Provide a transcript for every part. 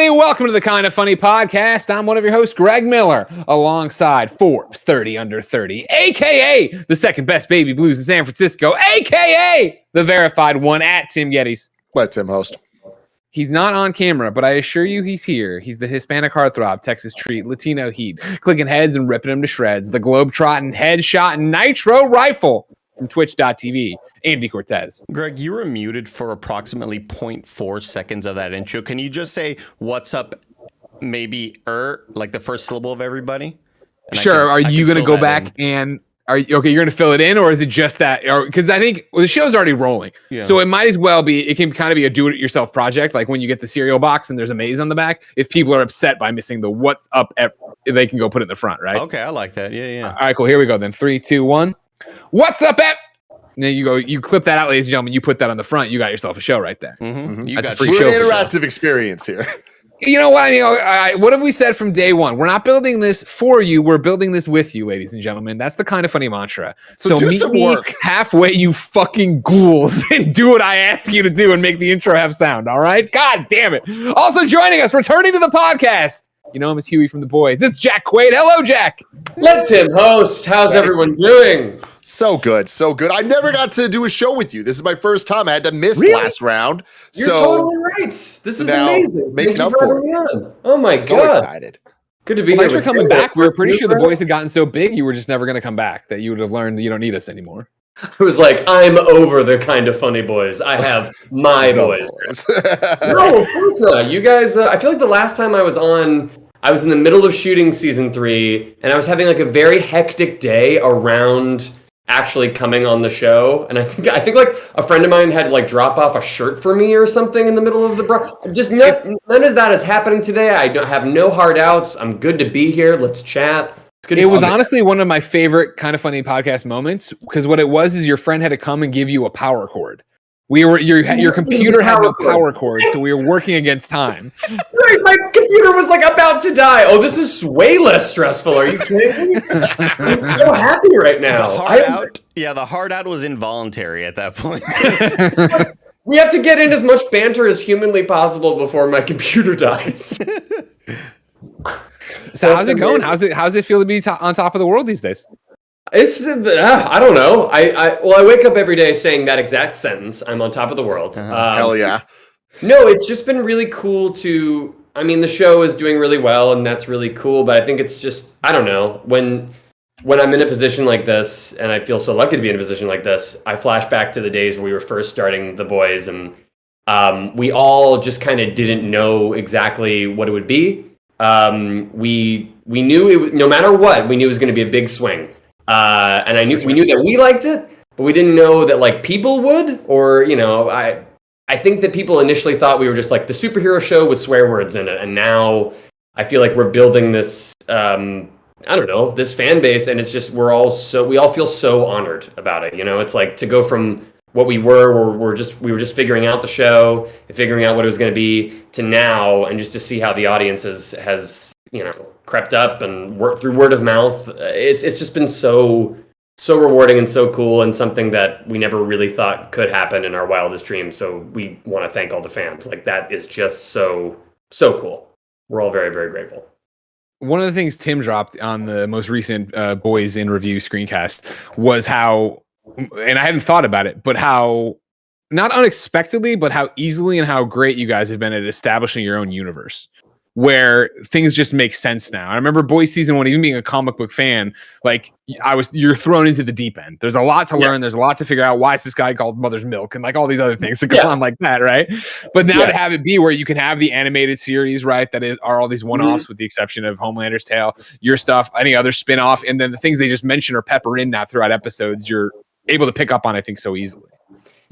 Welcome to the Kind of Funny podcast. I'm one of your hosts, Greg Miller, alongside Forbes 30 Under 30, a.k.a. the second best baby blues in San Francisco, a.k.a. the verified one at Tim Geddes. Let Tim host. He's not on camera, but I assure you he's here. He's the Hispanic heartthrob, Texas treat, Latino heat, clicking heads and ripping them to shreds, the globe-trotting, headshot, and nitro rifle from twitch.tv, Andy Cortez. Greg, you were muted for approximately 0.4 seconds of that intro. Can you just say, what's up, maybe, like the first syllable of everybody? Sure. Are you going to go back and... You're going to fill it in, or is it just that? Because I think the show's already rolling, so it might as well be. It can kind of be a do-it-yourself project, like when you get the cereal box and there's a maze on the back. If people are upset by missing the "what's up," they can go put it in the front, right? Okay, I like that. Yeah. All right, cool. Here we go. Then 3, 2, 1. What's up, Ep? Then you go. You clip that out, ladies and gentlemen. You put that on the front. You got yourself a show right there. Mm-hmm. That's a free show. An interactive experience here. You know what I mean? What have we said from day one? We're not building this for you. We're building this with you, ladies and gentlemen. That's the Kind of Funny mantra. So meet me halfway, you fucking ghouls, and do what I ask you to do and make the intro have sound, all right? God damn it. Also joining us, returning to the podcast. You know him as Huey from The Boys. It's Jack Quaid. Hello, Jack. Let Tim host. How's everyone doing? So good. I never got to do a show with you. This is my first time. I had to miss last round. You're totally right. This is amazing. Thank you for having me on. Oh my God. So excited. Good to be here. Thanks for coming back. We were pretty sure The Boys had gotten so big you were just never going to come back, that you would have learned that you don't need us anymore. It was like, I'm over the Kind of Funny boys. I have my boys. No, of course not. You guys, I feel like the last time I was on, I was in the middle of shooting season 3, and I was having like a very hectic day around actually coming on the show, and I think like a friend of mine had to like drop off a shirt for me or something in the middle of the just none of that is happening today. I don't have no hard outs. I'm good to be here. Let's chat. It was honestly one of my favorite Kind of Funny podcast moments, because what it was is your friend had to come and give you a power cord. Your computer had no power cord, so we were working against time. Right, my computer was like about to die. Oh, this is way less stressful. Are you kidding me? I'm so happy right now. The hard out was involuntary at that point. We have to get in as much banter as humanly possible before my computer dies. So how's it going? How's it feel to be on top of the world these days? It's I don't know. I wake up every day saying that exact sentence. I'm on top of the world. Hell yeah. No, it's just been really cool to. I mean, the show is doing really well, and that's really cool. But I think it's just I don't know when I'm in a position like this, and I feel so lucky to be in a position like this. I flash back to the days where we were first starting The Boys, and we all just kind of didn't know exactly what it would be. We knew it no matter what. We knew it was going to be a big swing. And we knew that we liked it, but we didn't know that like people would, or I think that people initially thought we were just like the superhero show with swear words in it, and now I feel like we're building this this fan base, and it's just we all feel so honored about it. It's like to go from what we were just figuring out the show and figuring out what it was going to be to now, and just to see how the audience has crept up and worked through word of mouth. It's just been so rewarding and so cool, and something that we never really thought could happen in our wildest dreams. So we want to thank all the fans. Like that is just so cool. We're all very, very grateful. One of the things Tim dropped on the most recent Boys in Review screencast was how, and I hadn't thought about it, but how not unexpectedly, but how easily and how great you guys have been at establishing your own universe, where things just make sense now. I remember Boys season 1, even being a comic book fan, like you're thrown into the deep end. There's a lot to learn. There's a lot to figure out. Why is this guy called Mother's Milk? And like all these other things that go on like that, right? But now to have it be where you can have the animated series, right? That are all these one-offs with the exception of Homelander's Tale, your stuff, any other spin-off, and then the things they just mention or pepper in now throughout episodes, you're able to pick up on, I think, so easily.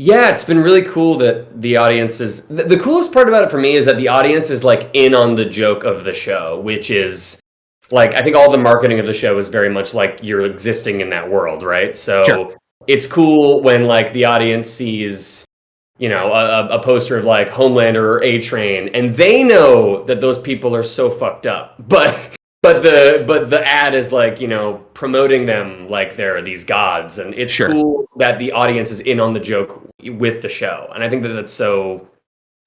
Yeah, it's been really cool that the audience is... The coolest part about it for me is that the audience is like in on the joke of the show, which is like, I think all the marketing of the show is very much like you're existing in that world, right? So it's cool when like the audience sees, a poster of like Homelander or A-Train, and they know that those people are so fucked up. But the ad is like, promoting them like they're these gods, and it's cool that the audience is in on the joke with the show. And I think that that's so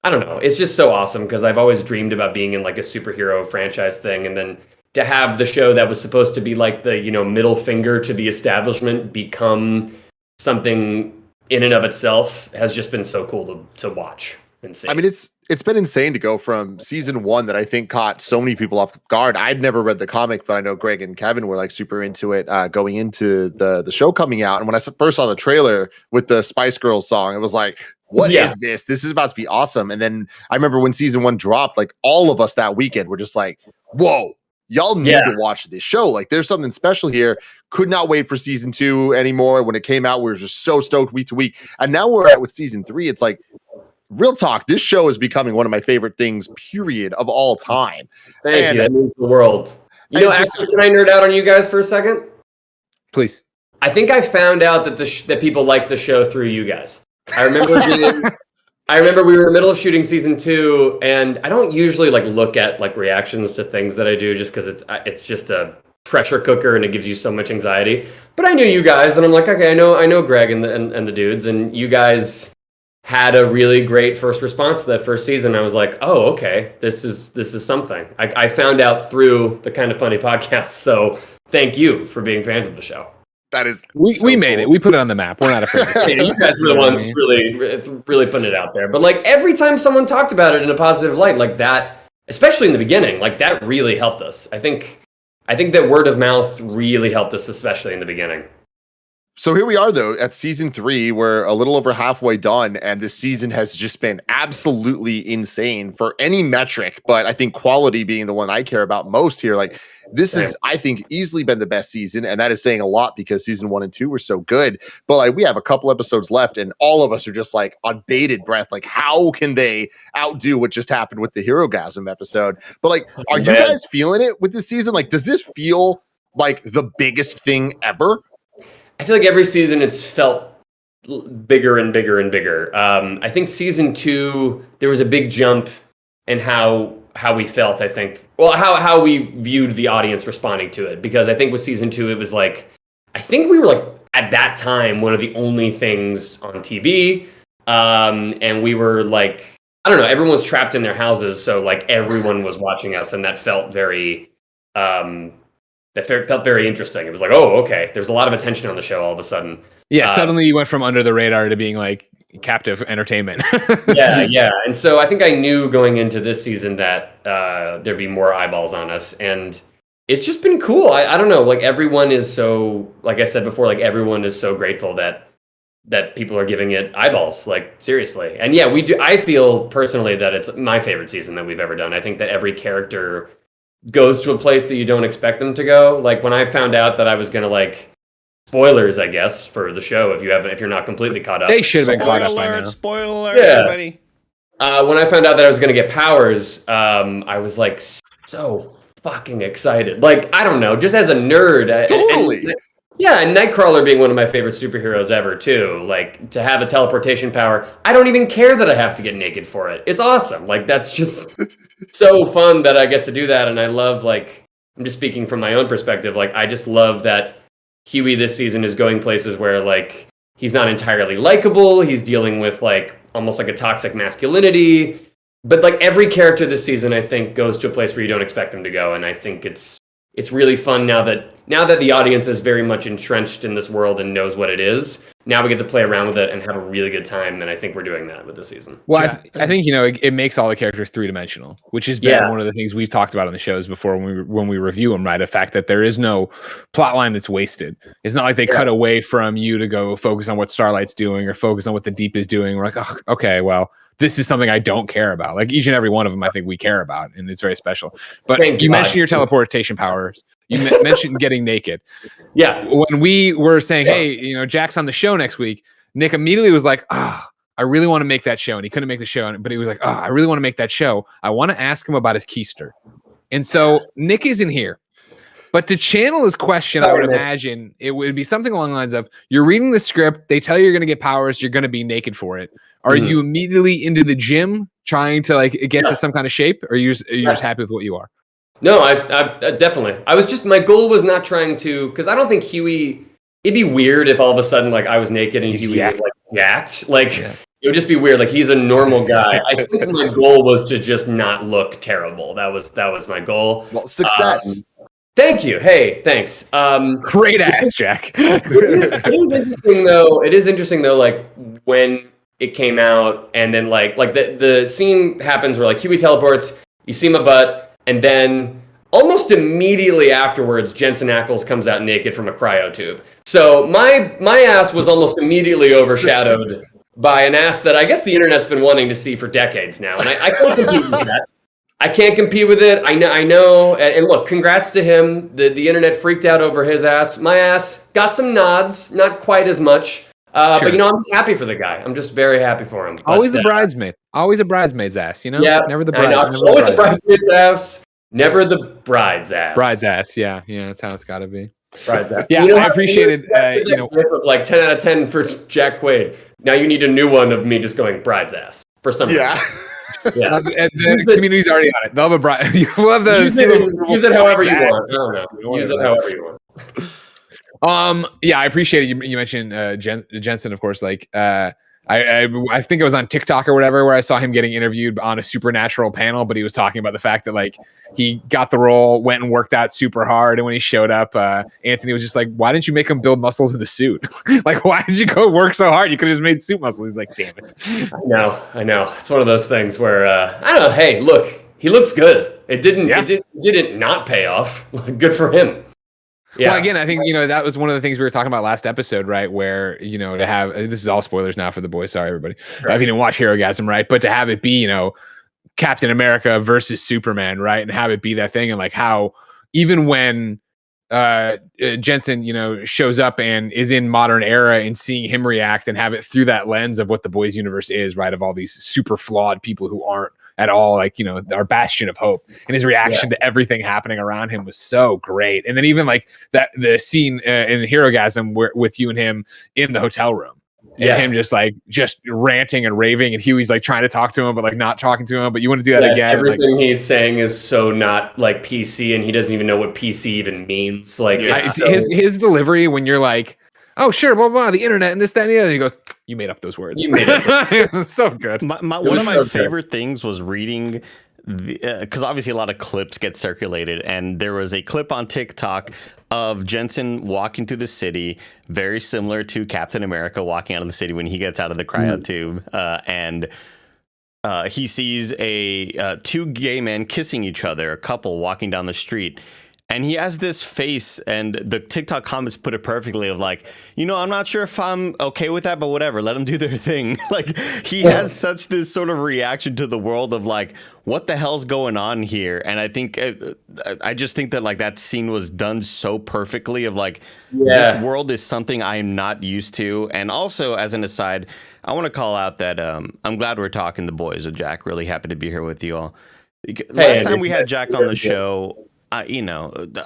I don't know. It's just so awesome because I've always dreamed about being in like a superhero franchise thing, and then to have the show that was supposed to be like the middle finger to the establishment become something in and of itself has just been so cool to watch and see. I mean, it's been insane to go from season 1 that I think caught so many people off guard. I'd never read the comic, but I know Greg and Kevin were like super into it going into the show coming out. And when I first saw the trailer with the Spice Girls song, it was like, what is this? This is about to be awesome. And then I remember when season 1 dropped, like all of us that weekend were just like, whoa, y'all need to watch this show. Like there's something special here. Could not wait for season 2 anymore. When it came out, we were just so stoked week to week. And now we're at with season 3. It's like, real talk, this show is becoming one of my favorite things, period, of all time. Thank you. That means the world. Actually, can I nerd out on you guys for a second? Please. I think I found out that that people liked the show through you guys. I remember we were in the middle of shooting season 2, and I don't usually like look at like reactions to things that I do just because it's just a pressure cooker and it gives you so much anxiety. But I knew you guys, and I'm like, okay, I know Greg and the dudes, and you guys had a really great first response to that first season. I was like, oh, okay, this is something. I found out through the KindaFunny podcast, so thank you for being fans of the show. That is we made it. We put it on the map. We're not afraid to say it. You guys were the ones really putting it out there. But like every time someone talked about it in a positive light, like that, especially in the beginning, like that really helped us. I think that word of mouth really helped us, especially in the beginning. So here we are, though, at season 3. We're a little over halfway done, and this season has just been absolutely insane for any metric. But I think quality being the one I care about most here, like this is, I think, easily been the best season, and that is saying a lot because season 1 and 2 were so good. But like we have a couple episodes left, and all of us are just like on bated breath. Like, how can they outdo what just happened with the Herogasm episode? But like, are you guys feeling it with this season? Like, does this feel like the biggest thing ever? I feel like every season it's felt bigger and bigger and bigger. I think season 2, there was a big jump in how we felt, I think. Well, how we viewed the audience responding to it. Because I think with season 2, it was like, I think we were like, at that time, one of the only things on TV. And we were like, I don't know, everyone was trapped in their houses. So like everyone was watching us, and that felt very... that felt very interesting. It was like, oh, okay, there's a lot of attention on the show all of a sudden. Yeah, suddenly you went from under the radar to being like captive entertainment. yeah. And so I think I knew going into this season that there'd be more eyeballs on us. And it's just been cool. I don't know, like everyone is so, like I said before, like everyone is so grateful that people are giving it eyeballs, like seriously. And yeah, we do. I feel personally that it's my favorite season that we've ever done. I think that every character goes to a place that you don't expect them to go. Like when I found out that I was gonna like spoilers, I guess, for the show. If you're not completely caught up, they should have been caught up by now. Spoiler alert, everybody. When I found out that I was gonna get powers, I was like so fucking excited. Like I don't know, just as a nerd, totally. And Nightcrawler being one of my favorite superheroes ever too. Like to have a teleportation power, I don't even care that I have to get naked for it. It's awesome. Like that's just so fun that I get to do that. And I love, like, I'm just speaking from my own perspective. Like I just love that Huey this season is going places where like he's not entirely likable. He's dealing with like almost like a toxic masculinity. But like every character this season, I think, goes to a place where you don't expect them to go. And I think it's really fun now that the audience is very much entrenched in this world and knows what it is. Now we get to play around with it and have a really good time, and I think we're doing that with this season. Well, I think it makes all the characters 3-dimensional, which has been one of the things we've talked about on the shows before when we review them. Right, the fact that there is no plot line that's wasted. It's not like they cut away from you to go focus on what Starlight's doing or focus on what the Deep is doing. We're like, oh, okay, well, this is something I don't care about. Like each and every one of them, I think we care about, and it's very special. But you mentioned your teleportation powers. You mentioned getting naked. Yeah. When we were saying, hey, Jack's on the show next week, Nick immediately was like, I really want to make that show. And he couldn't make the show, but he was like, I really want to make that show. I want to ask him about his keister. And so Nick isn't here. But to channel his question, I would imagine it would be something along the lines of, you're reading the script, they tell you you're going to get powers, you're going to be naked for it. Are you immediately into the gym trying to like get to some kind of shape? Or are you just happy with what you are? No, I definitely. My goal was not trying to, because I don't think Huey, it'd be weird if all of a sudden like I was naked and Huey was like jacked. Like It would just be weird. Like, he's a normal guy. I think my goal was to just not look terrible. That was my goal. Well, success. Thank you. Hey, thanks. Great ass, Jack. It is interesting though. It is interesting though. Like when it came out, and then like the scene happens where like Huey teleports, you see my butt, and then almost immediately afterwards, Jensen Ackles comes out naked from a cryo tube. So my ass was almost immediately overshadowed by an ass that I guess the internet's been wanting to see for decades now, and I can't compete with that. I can't compete with it. I know. And look, congrats to him. The internet freaked out over his ass. My ass got some nods, not quite as much. Sure. But I'm just happy for the guy. I'm just very happy for him. Always the bridesmaid. Always a bridesmaid's ass. Yeah. Never the bride. Always the bridesmaid's ass. Never the bride's ass. Bride's ass. Yeah. That's how it's got to be. Bride's ass. Yeah, I appreciated. Of like 10 out of 10 for Jack Quaid. Now you need a new one of me just going bride's ass for some reason. Yeah, the community's already on it. They'll have a bride. We'll have the use it however you want. I don't know. Use it however you want. Yeah, I appreciate it. You mentioned Jensen, of course. Like, I think it was on TikTok or whatever where I saw him getting interviewed on a Supernatural panel, but he was talking about the fact that like he got the role, went and worked out super hard, and when he showed up, Anthony was just like, "Why didn't you make him build muscles in the suit? Like, why did you go work so hard? You could have just made suit muscles." He's like, "Damn it." I know. It's one of those things where I don't know. Hey, look, he looks good. It didn't not pay off. Good for him. Yeah. Well, again, I think, that was one of the things we were talking about last episode, right? Where, to have, this is all spoilers now for the boys. Sorry, everybody. Right. If you didn't watch Herogasm, right? But to have it be, Captain America versus Superman, right? And have it be that thing. And like how even when Jensen, shows up and is in modern era and seeing him react and have it through that lens of what the boys universe is, right? Of all these super flawed people who aren't at all like our bastion of hope, and his reaction to everything happening around him was so great. And then even like that the scene in Herogasm with you and him in the hotel room, and him just ranting and raving, and Huey's like trying to talk to him but like not talking to him, but you want to do that again. Everything he's saying is so not like PC, and he doesn't even know what PC even means. Like his delivery when you're like, "Oh, sure, blah, blah, the internet and this, that, and the other." He goes, "You made up those words." You made it. It was so good. One of my favorite things was reading, because obviously a lot of clips get circulated, and there was a clip on TikTok of Jensen walking through the city, very similar to Captain America walking out of the city when he gets out of the cryo tube, and he sees two gay men kissing each other, a couple walking down the street. And he has this face, and the TikTok comments put it perfectly of like, I'm not sure if I'm okay with that, but whatever, let them do their thing. Like, he has such this sort of reaction to the world of like, what the hell's going on here? And I think, I just think that like that scene was done so perfectly of like, this world is something I'm not used to. And also, as an aside, I want to call out that I'm glad we're talking the boys with Jack. Really happy to be here with you all. Last time we had Jack on the show,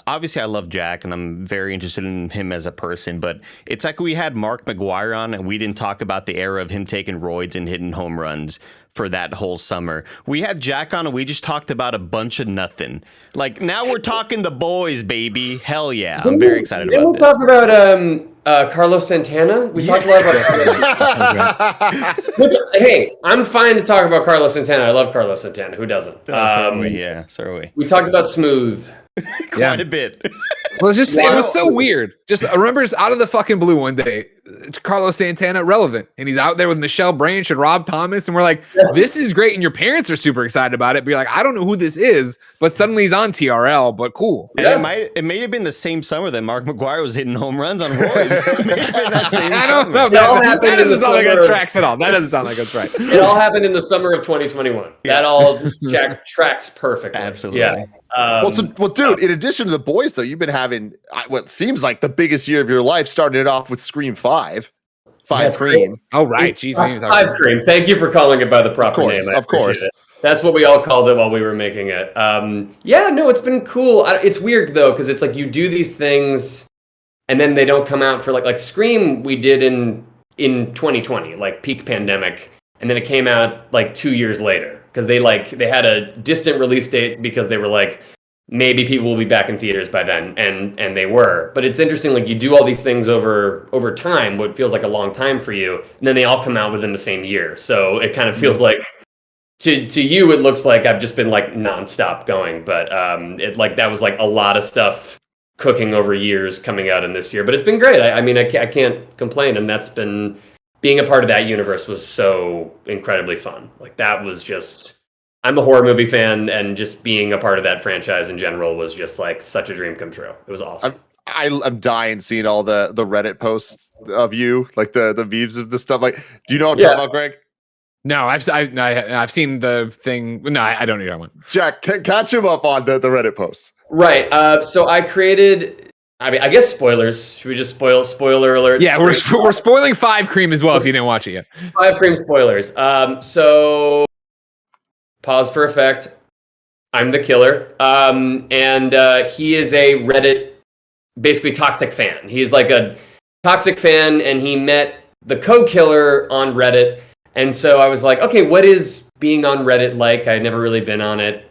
obviously I love Jack and I'm very interested in him as a person, but it's like we had Mark McGuire on and we didn't talk about the era of him taking roids and hitting home runs for that whole summer. We had Jack on and we just talked about a bunch of nothing. Like, now we're talking the boys, baby. Hell yeah. I'm very excited about this. Didn't we talk about Carlos Santana? We talked a lot about Which, hey, I'm fine to talk about Carlos Santana. I love Carlos Santana. Who doesn't? So are we. We talked about Smooth. Quite a bit. Well, it was so weird. Just I remember just out of the fucking blue one day, it's Carlos Santana relevant, and he's out there with Michelle Branch and Rob Thomas, and we're like, this is great, and your parents are super excited about it. But you're like, I don't know who this is, but suddenly he's on TRL, but cool. And it may have been the same summer that Mark McGuire was hitting home runs on roids. It may have been that same I don't know. That doesn't sound like it tracks at all. That doesn't sound like it's right. It all happened in the summer of 2021. That all tracks perfectly. Absolutely. Yeah. Well, dude, in addition to the boys, though, you've been having what seems like the biggest year of your life, starting it off with Scream 5. Cream. Oh, right. Jeez, 5 Cream. Thank you for calling it by the proper name. Of course. That's what we all called it while we were making it. It's been cool. It's weird, though, because it's like you do these things and then they don't come out for like Scream we did in 2020, like peak pandemic. And then it came out like 2 years later because they had a distant release date because they were like, maybe people will be back in theaters by then, and they were. But it's interesting, like you do all these things over time, what feels like a long time for you, and then they all come out within the same year. So it kind of feels like to you, it looks like I've just been like nonstop going, but it like that was like a lot of stuff cooking over years coming out in this year. But it's been great. I mean, I can't complain, and that's been being a part of that universe was so incredibly fun. Like that was just. I'm a horror movie fan, and just being a part of that franchise in general was just like such a dream come true. It was awesome. I'm dying seeing all the Reddit posts of you, like the memes of the stuff. Like, do you know what I'm talking about, Greg? No, I've seen the thing. No, I don't know that one. Jack, catch him up on the Reddit posts. Right. So I created. I mean, I guess spoilers. Should we just spoiler alert? Yeah, we're spoiling 5 Cream as well if you didn't watch it yet. 5 Cream spoilers. So. Pause for effect. I'm the killer. And he is a Reddit, basically toxic fan. He's like a toxic fan, and he met the co-killer on Reddit. And so I was like, okay, what is being on Reddit like? I had never really been on it.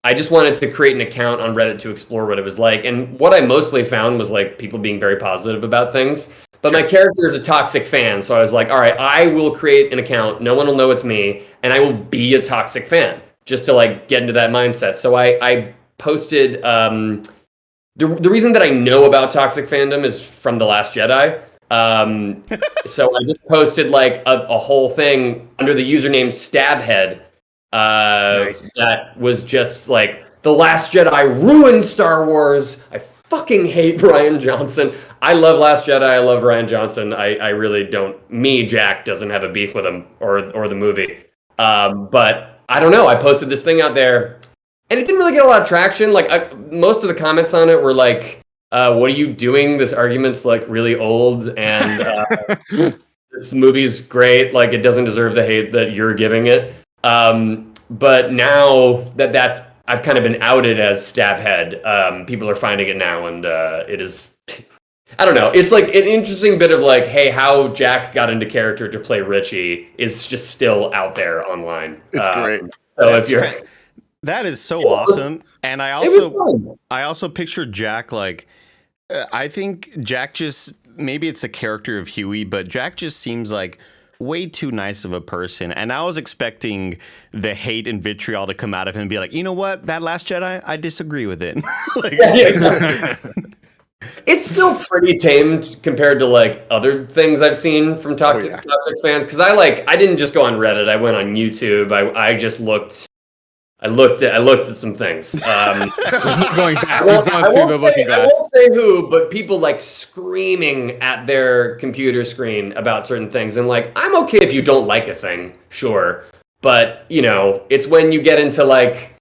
I just wanted to create an account on Reddit to explore what it was like. And what I mostly found was like people being very positive about things. But my character is a toxic fan, so I was like, all right, I will create an account. No one will know it's me, and I will be a toxic fan just to like get into that mindset. So I posted. The reason that I know about toxic fandom is from The Last Jedi. So I just posted like a whole thing under the username Stabhead. Nice. That was just like The Last Jedi ruined Star Wars. I fucking hate Rian Johnson. I love Last Jedi. I love Rian Johnson. I really don't. Me, Jack, doesn't have a beef with him or the movie. But I don't know. I posted this thing out there, and it didn't really get a lot of traction. Like most of the comments on it were like, "What are you doing? This argument's like really old, and this movie's great. Like it doesn't deserve the hate that you're giving it." But now that I've kind of been outed as Stabhead. People are finding it now, and it is. I don't know. It's like an interesting bit of like, hey, how Jack got into character to play Richie is just still out there online. It's great. So if you're, that is so awesome. And I also picture Jack like, I think Jack just maybe it's the character of Huey, but Jack just seems like way too nice of a person, and I was expecting the hate and vitriol to come out of him and be like, you know what, that Last Jedi, I disagree with it. Like, yeah, exactly. It's still pretty tamed compared to like other things I've seen from toxic fans, because I didn't just go on Reddit. I went on YouTube. I just looked. I looked at some things. There's no going back. I won't say who, but people like screaming at their computer screen about certain things. And like, I'm okay if you don't like a thing, sure. But, you know, it's when you get into like,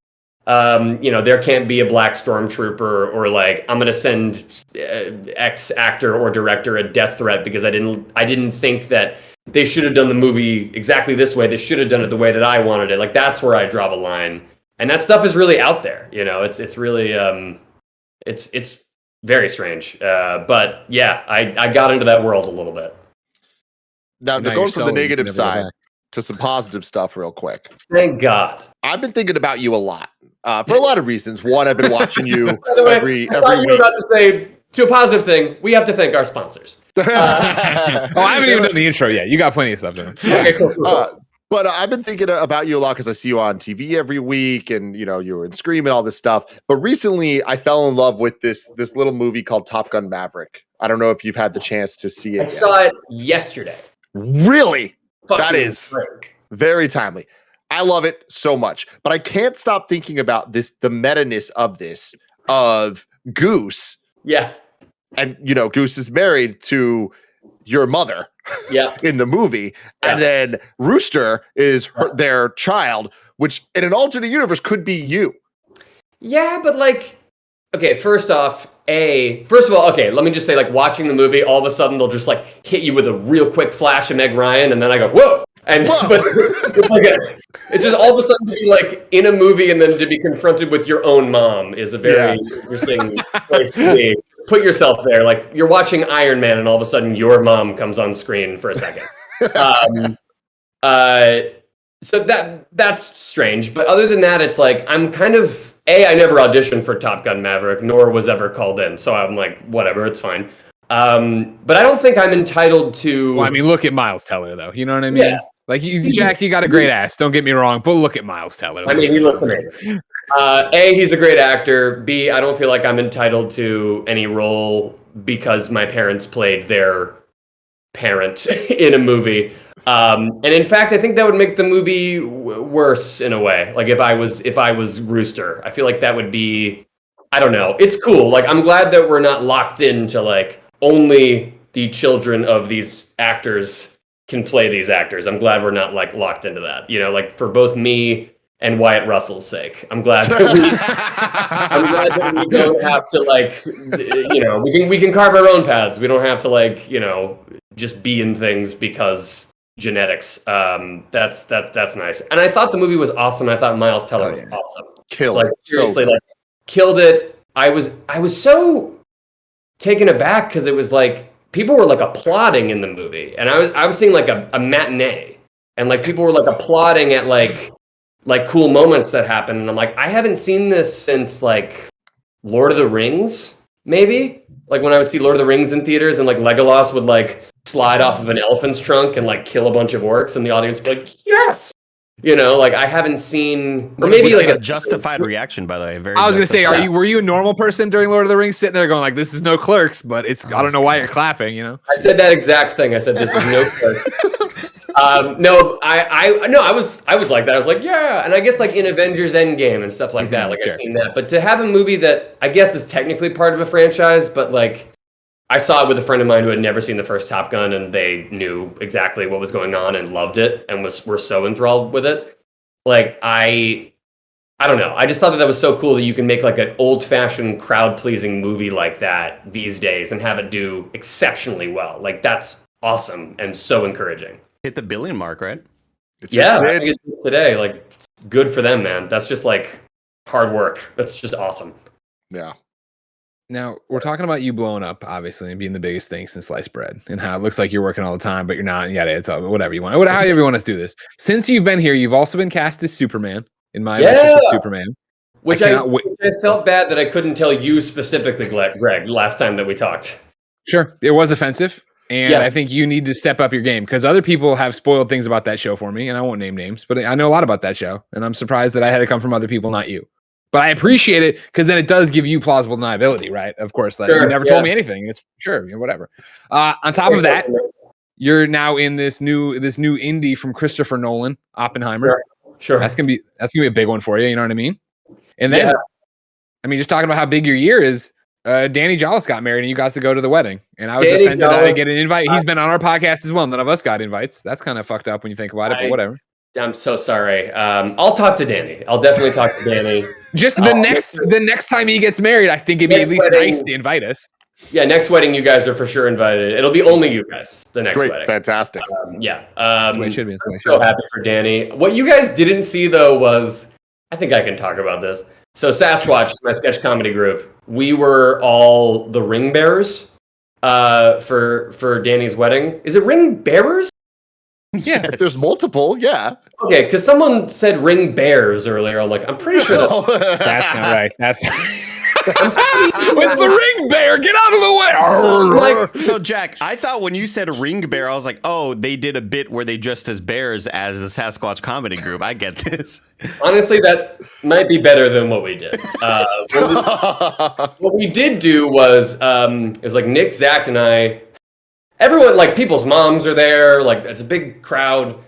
you know, there can't be a black stormtrooper, or like, I'm going to send X actor or director a death threat because I didn't think that they should have done the movie exactly this way. They should have done it the way that I wanted it. Like, that's where I draw the line. And that stuff is really out there, you know. It's really it's very strange. But yeah, I got into that world a little bit. Now going from the negative side to some positive stuff real quick. Thank God. I've been thinking about you a lot for a lot of reasons. One, I've been watching you every I thought you were about to say, to a positive thing, we have to thank our sponsors. I haven't even done the intro yet. You got plenty of stuff to do. Okay, cool. But I've been thinking about you a lot because I see you on TV every week, and you know you were in Scream and all this stuff. But recently, I fell in love with this little movie called Top Gun Maverick. I don't know if you've had the chance to see it. I saw it yesterday. Really? That is great. Very timely. I love it so much, but I can't stop thinking about the meta-ness of Goose. Yeah. And, you know, Goose is married to your mother in the movie. Yeah. And then Rooster is their child, which in an alternate universe could be you. Yeah, but like, okay, first of all, okay, let me just say, like, watching the movie, all of a sudden they'll just like hit you with a real quick flash of Meg Ryan, and then I go, whoa! And but it's just all of a sudden to be like in a movie and then to be confronted with your own mom is a very interesting place to be. Put yourself there, like you're watching Iron Man and all of a sudden your mom comes on screen for a second. So that's strange. But other than that, it's like I'm kind of I never auditioned for Top Gun Maverick, nor was ever called in. So I'm like, whatever, it's fine. But I don't think I'm entitled to. Well, I mean, look at Miles Teller, though. You know what I mean? Yeah. Like, Jack, you got a great ass. Don't get me wrong, but look at Miles Teller. I mean, he looks amazing. He's a great actor. B, I don't feel like I'm entitled to any role because my parents played their parent in a movie. And in fact, I think that would make the movie worse in a way. Like if I was Rooster, I feel like that would be, I don't know. It's cool. Like I'm glad that we're not locked into like only the children of these actors can play these actors. I'm glad we're not like locked into that. You know, like for both me and Wyatt Russell's sake, I'm glad that we don't have to like, you know, we can carve our own paths. We don't have to like, you know, just be in things because genetics. That's nice. And I thought the movie was awesome. I thought Miles Teller was awesome. Killed it. Seriously, like killed it. I was so taken aback because it was like people were like applauding in the movie, and I was seeing like a matinee, and like people were like applauding at like cool moments that happen, and I'm like, I haven't seen this since like Lord of the Rings, maybe. Like when I would see Lord of the Rings in theaters, and like Legolas would like slide off of an elephant's trunk and like kill a bunch of orcs, and the audience would be like, yes. You know, like I haven't seen, or maybe like a justified reaction, by the way. Very. I was gonna say, justified. were you a normal person during Lord of the Rings, sitting there going like, "This is no Clerks," but it's I don't know why you're clapping. You know, I said that exact thing. I said this is no Clerks. No, I was like that. I was like, yeah, and I guess like in Avengers Endgame and stuff like that. Like I've seen that, but to have a movie that I guess is technically part of a franchise, but like I saw it with a friend of mine who had never seen the first Top Gun, and they knew exactly what was going on and loved it and were so enthralled with it. Like I don't know. I just thought that was so cool that you can make like an old-fashioned crowd-pleasing movie like that these days and have it do exceptionally well. Like that's awesome and so encouraging. Hit the billion mark, right? Yeah, I think it did today. Like it's good for them, man. That's just like hard work. That's just awesome. Yeah. now we're talking about you blowing up, obviously, and being the biggest thing since sliced bread, and how it looks like you're working all the time, but you're not. Yeah, it's all, whatever you want. However you want us to do this. Since you've been here, you've also been cast as Superman in my Adventures with Superman. Which I felt bad that I couldn't tell you specifically, Greg, last time that we talked. Sure, it was offensive. And I think you need to step up your game because other people have spoiled things about that show for me, and I won't name names, but I know a lot about that show, and I'm surprised that I had to come from other people, not you. But I appreciate it because then it does give you plausible deniability, right? Of course, like you never told me anything. It's sure, whatever. On top of that, you're now in this new indie from Christopher Nolan, Oppenheimer. Sure. That's gonna be a big one for you. You know what I mean? And then, I mean, just talking about how big your year is. Danny Jollis got married and you got to go to the wedding. And I was offended that I didn't get an invite. He's been on our podcast as well. None of us got invites. That's kind of fucked up when you think about it, but whatever. I'm so sorry. I'll talk to Danny. I'll definitely talk to Danny. Just the next time he gets married, I think it'd be at least nice to invite us. Yeah, next wedding you guys are for sure invited. It'll be only you guys. The next wedding. Fantastic. That's the way it should be. I'm so happy for Danny. What you guys didn't see though was, I think I can talk about this. So Sasquatch, my sketch comedy group, we were all the ring bearers for Danny's wedding. Is it ring bearers? Yeah, if there's multiple, yeah. Okay, because someone said ring bears earlier. I'm like, I'm pretty sure that's not right. That's it's the ring bear. Get out of the way. So Jack, I thought when you said ring bear, I was like, oh, they did a bit where they dressed as bears as the Sasquatch comedy group. I get this. Honestly, that might be better than what we did. What we did do was it was like Nick, Zach, and I. Everyone, like people's moms are there. Like it's a big crowd.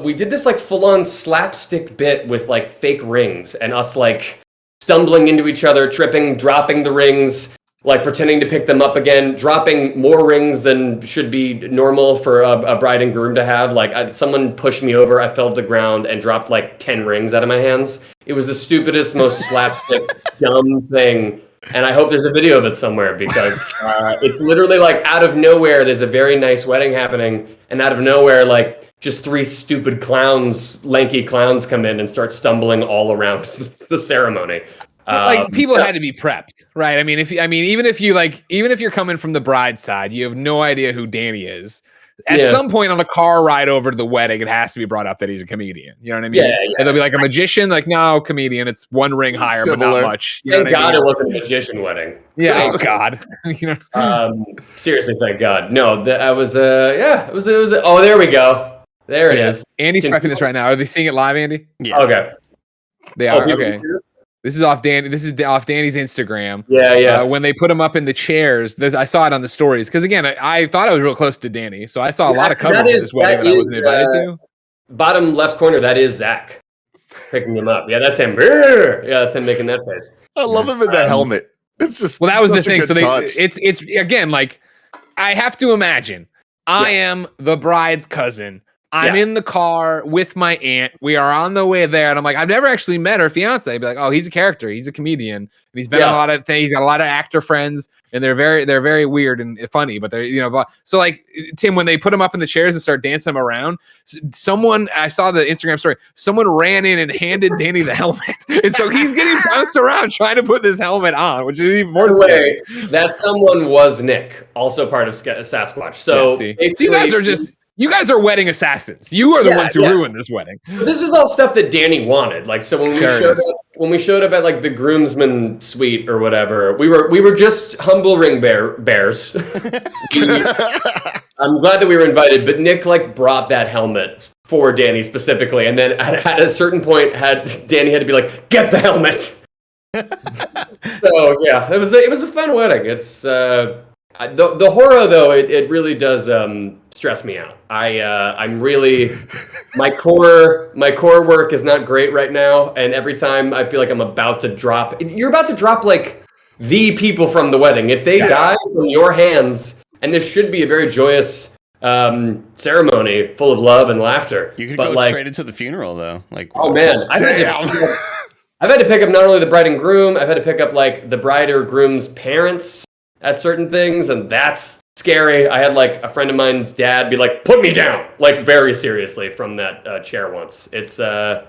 We did this like full-on slapstick bit with like fake rings and us like stumbling into each other, tripping, dropping the rings, like pretending to pick them up again, dropping more rings than should be normal for a bride and groom to have. Like someone pushed me over, I fell to the ground and dropped like 10 rings out of my hands. It was the stupidest, most slapstick, dumb thing. And I hope there's a video of it somewhere because it's literally like out of nowhere, there's a very nice wedding happening. And out of nowhere, like just 3 stupid clowns, lanky clowns come in and start stumbling all around the ceremony. Like people had to be prepped, right? I mean, even if you're coming from the bride's side, you have no idea who Danny is. At some point on the car ride over to the wedding, it has to be brought up that he's a comedian. You know what I mean? Yeah. And they'll be like a magician, like, no, comedian. It's one ring higher, but not much. You know Thank what I God mean? it wasn't a magician wedding. Yeah. Oh God. You know. Seriously, thank God. No, it was. Oh, there we go. There it is. Andy's prepping this right now. Are they seeing it live, Andy? Yeah. Okay. They are. Okay. This is off Danny's Instagram. Yeah. When they put him up in the chairs, I saw it on the stories. Because again, I thought I was real close to Danny, so I saw a lot of coverage of this wedding that I wasn't invited to. Bottom left corner, that is Zach picking him up. Yeah, that's him. Yeah, that's him making that face. I love him in that helmet. It's just that was the thing. So touch. it's again, like, I have to imagine I am the bride's cousin. I'm in the car with my aunt. We are on the way there. And I'm like, I've never actually met her fiance. I'd be like, oh, he's a character. He's a comedian. And he's been in a lot of things. He's got a lot of actor friends. And they're very weird and funny. But they're, so like, Tim, when they put him up in the chairs and start dancing him around, I saw the Instagram story. Someone ran in and handed Danny the helmet. And so he's getting bounced around trying to put this helmet on, which is even more scary. That someone was Nick, also part of Sasquatch. So, so you guys are wedding assassins. You are the ones who ruined this wedding. This is all stuff that Danny wanted. Like, so when we showed up at like the groomsmen suite or whatever, we were just humble ring bears. I'm glad that we were invited, but Nick like brought that helmet for Danny specifically, and then at a certain point, Danny had to be like, "Get the helmet." So yeah, it was a fun wedding. It's the horror though. It really does stress me out. I'm really my core work is not great right now, and every time I feel like I'm about to drop, you're about to drop like the people from the wedding. If they die from your hands, and this should be a very joyous ceremony full of love and laughter. You could go straight into the funeral though. Like, oh man, I've had to pick up not only the bride and groom, I've had to pick up like the bride or groom's parents at certain things, and that's scary. I had like a friend of mine's dad be like, "Put me down," like very seriously from that chair once. It's a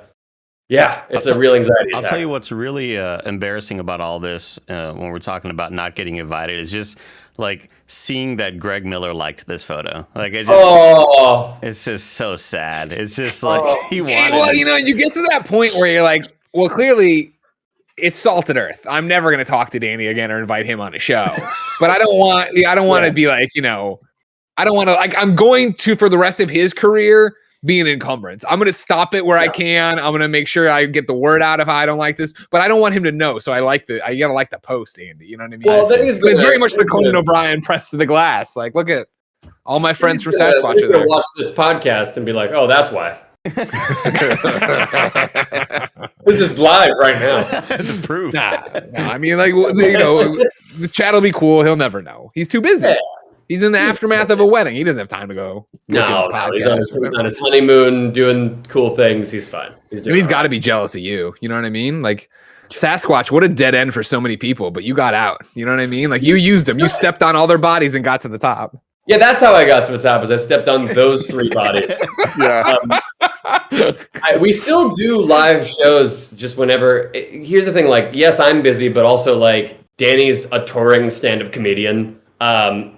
real anxiety attack. I'll tell you what's really embarrassing about all this when we're talking about not getting invited is just like seeing that Greg Miller liked this photo. Like it's just so sad. It's just like he wanted. Well, you get to that point where you're like, well, clearly it's salted earth. I'm never going to talk to Danny again or invite him on a show. But I don't want to be like, I don't want to, like, I'm going to, for the rest of his career, be an encumbrance. I'm going to stop it where I can. I'm going to make sure I get the word out if I don't like this, but I don't want him to know. So I got to like the post, Andy. You know what I mean? Well, then it's very much the Conan O'Brien press to the glass. Like, look at all my friends from Sasquatch. He's going to watch this podcast and be like, oh, that's why. This is live right now. The proof. Nah, I mean, like, the chat will be cool. He'll never know. He's too busy. Yeah. He's in the aftermath of a wedding. He doesn't have time to go. No, he's on his honeymoon, doing cool things. He's fine. He's got to be jealous of you. You know what I mean? Like, Sasquatch, what a dead end for so many people, but you got out. You know what I mean? Like, you used them. You stepped on all their bodies and got to the top. Yeah, that's how I got to the top, is I stepped on those three bodies. Yeah. We still do live shows just whenever. Here's the thing, like, yes, I'm busy, but also, like, Danny's a touring stand-up comedian.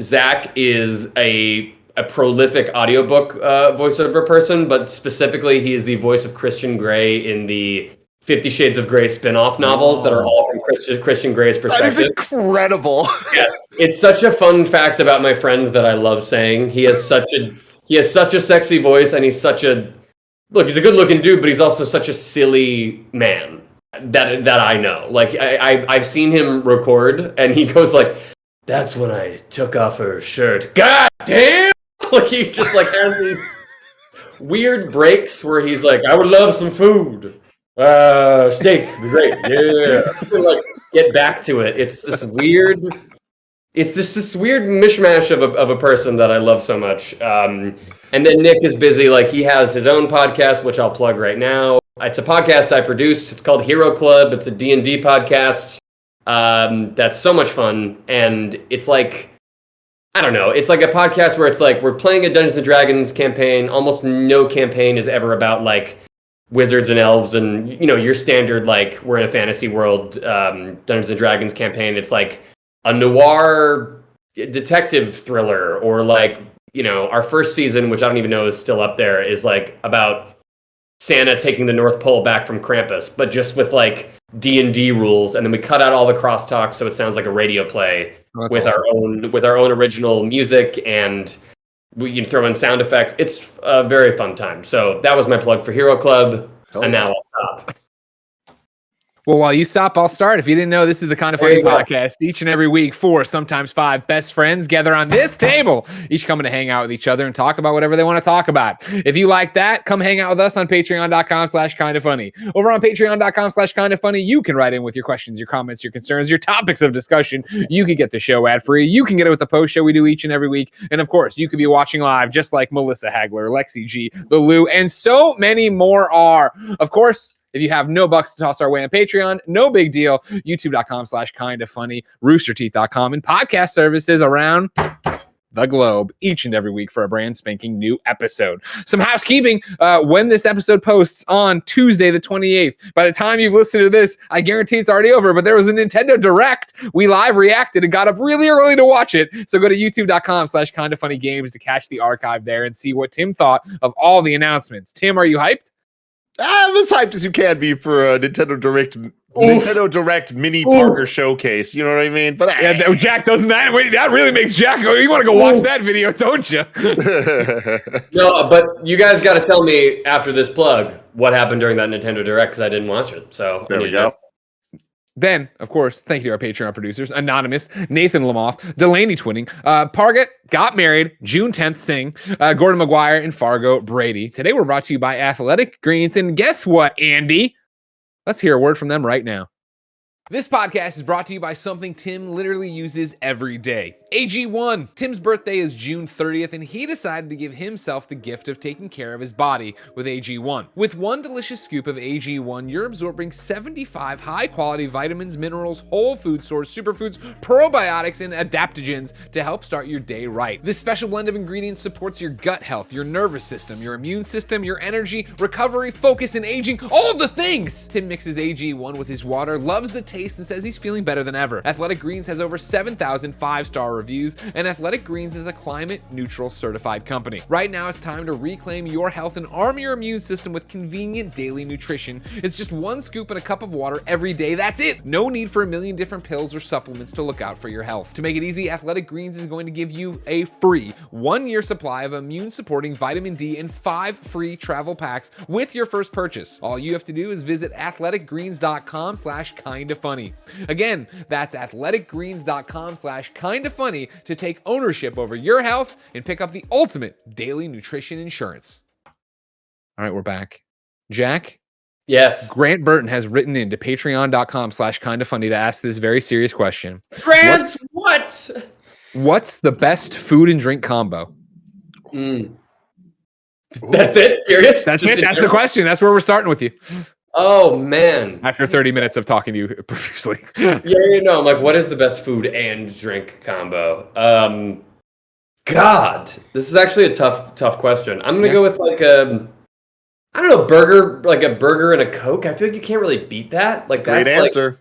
Zach is a prolific audiobook voiceover person, but specifically he is the voice of Christian Grey in the 50 Shades of Grey spin-off novels that are all from Christian Grey's perspective. That is incredible. Yes. It's such a fun fact about my friend that I love saying. He has such a sexy voice, and he's a good-looking dude, but he's also such a silly man that I know. Like, I've seen him record, and he goes like, "That's when I took off her shirt. God damn!" Like, he just like has these weird breaks where he's like, "I would love some food. Steak would be great. Yeah." Like, get back to it. It's this weird mishmash of a person that I love so much. And then Nick is busy. Like, he has his own podcast, which I'll plug right now. It's a podcast I produce. It's called Hero Club. It's a D&D podcast. That's so much fun. And it's like, I don't know. It's like a podcast where it's like, we're playing a Dungeons and Dragons campaign. Almost no campaign is ever about like wizards and elves and, your standard, like, we're in a fantasy world, Dungeons and Dragons campaign. It's like a noir detective thriller, or like our first season, which I don't even know is still up there, is like about Santa taking the North Pole back from Krampus, but just with like D&D rules, and then we cut out all the crosstalk so it sounds like a radio play with our own original music, and we throw in sound effects. It's a very fun time. So that was my plug for Hero Club, and now I'll stop. Well, while you stop, I'll start. If you didn't know, this is the Kinda Funny podcast. Each and every week, 4, sometimes 5 best friends gather on this table, each coming to hang out with each other and talk about whatever they want to talk about. If you like that, come hang out with us on patreon.com/kindafunny. Over on patreon.com/kindafunny, you can write in with your questions, your comments, your concerns, your topics of discussion. You can get the show ad-free. You can get it with the post show we do each and every week. And of course, you could be watching live just like Melissa Hagler, Lexi G, The Lou, and so many more are. Of course, if you have no bucks to toss our way on Patreon, no big deal. YouTube.com/kindafunny, roosterteeth.com, and podcast services around the globe each and every week for a brand spanking new episode. Some housekeeping. When this episode posts on Tuesday, the 28th, by the time you've listened to this, I guarantee it's already over, but there was a Nintendo Direct. We live reacted and got up really early to watch it. So go to youtube.com/kindafunnygames to catch the archive there and see what Tim thought of all the announcements. Tim, are you hyped? I'm as hyped as you can be for a Nintendo Direct mini Parker showcase. You know what I mean? But yeah, Jack doesn't that. Wait, that really makes Jack go. You want to go watch that video, don't you? No, but you guys got to tell me after this plug what happened during that Nintendo Direct, because I didn't watch it. So there we go. Then, of course, thank you to our Patreon producers, Anonymous, Nathan Lamoff, Delaney Twinning, Parget, Got Married, June 10th Sing, Gordon McGuire, and Fargo Brady. Today we're brought to you by Athletic Greens, and guess what, Andy? Let's hear a word from them right now. This podcast is brought to you by something Tim literally uses every day. AG1. Tim's birthday is June 30th, and he decided to give himself the gift of taking care of his body with AG1. With one delicious scoop of AG1, you're absorbing 75 high-quality vitamins, minerals, whole food source, superfoods, probiotics, and adaptogens to help start your day right. This special blend of ingredients supports your gut health, your nervous system, your immune system, your energy, recovery, focus, and aging, all of the things! Tim mixes AG1 with his water, loves the taste, and says he's feeling better than ever. Athletic Greens has over 7,000 5-star reviews, and Athletic Greens is a climate neutral certified company. Right now, it's time to reclaim your health and arm your immune system with convenient daily nutrition. It's just one scoop in a cup of water every day. That's it. No need for a million different pills or supplements to look out for your health. To make it easy, Athletic Greens is going to give you a free 1-year supply of immune supporting vitamin D and 5 free travel packs with your first purchase. All you have to do is visit athleticgreens.com/kindafunny. Again, that's athleticgreens.com/kindafunny to take ownership over your health and pick up the ultimate daily nutrition insurance. All right, we're back. Jack? Yes. Grant Burton has written into patreon.com/kindafunny to ask this very serious question. Grant, What's the best food and drink combo? That's it? Curious? That's it. That's the question. That's where we're starting with you. Oh, man. After 30 minutes of talking to you profusely. I'm like, what is the best food and drink combo? God, this is actually a tough question. I'm going to go with like a burger, like a burger and a Coke. I feel like you can't really beat that. Like Great that's answer.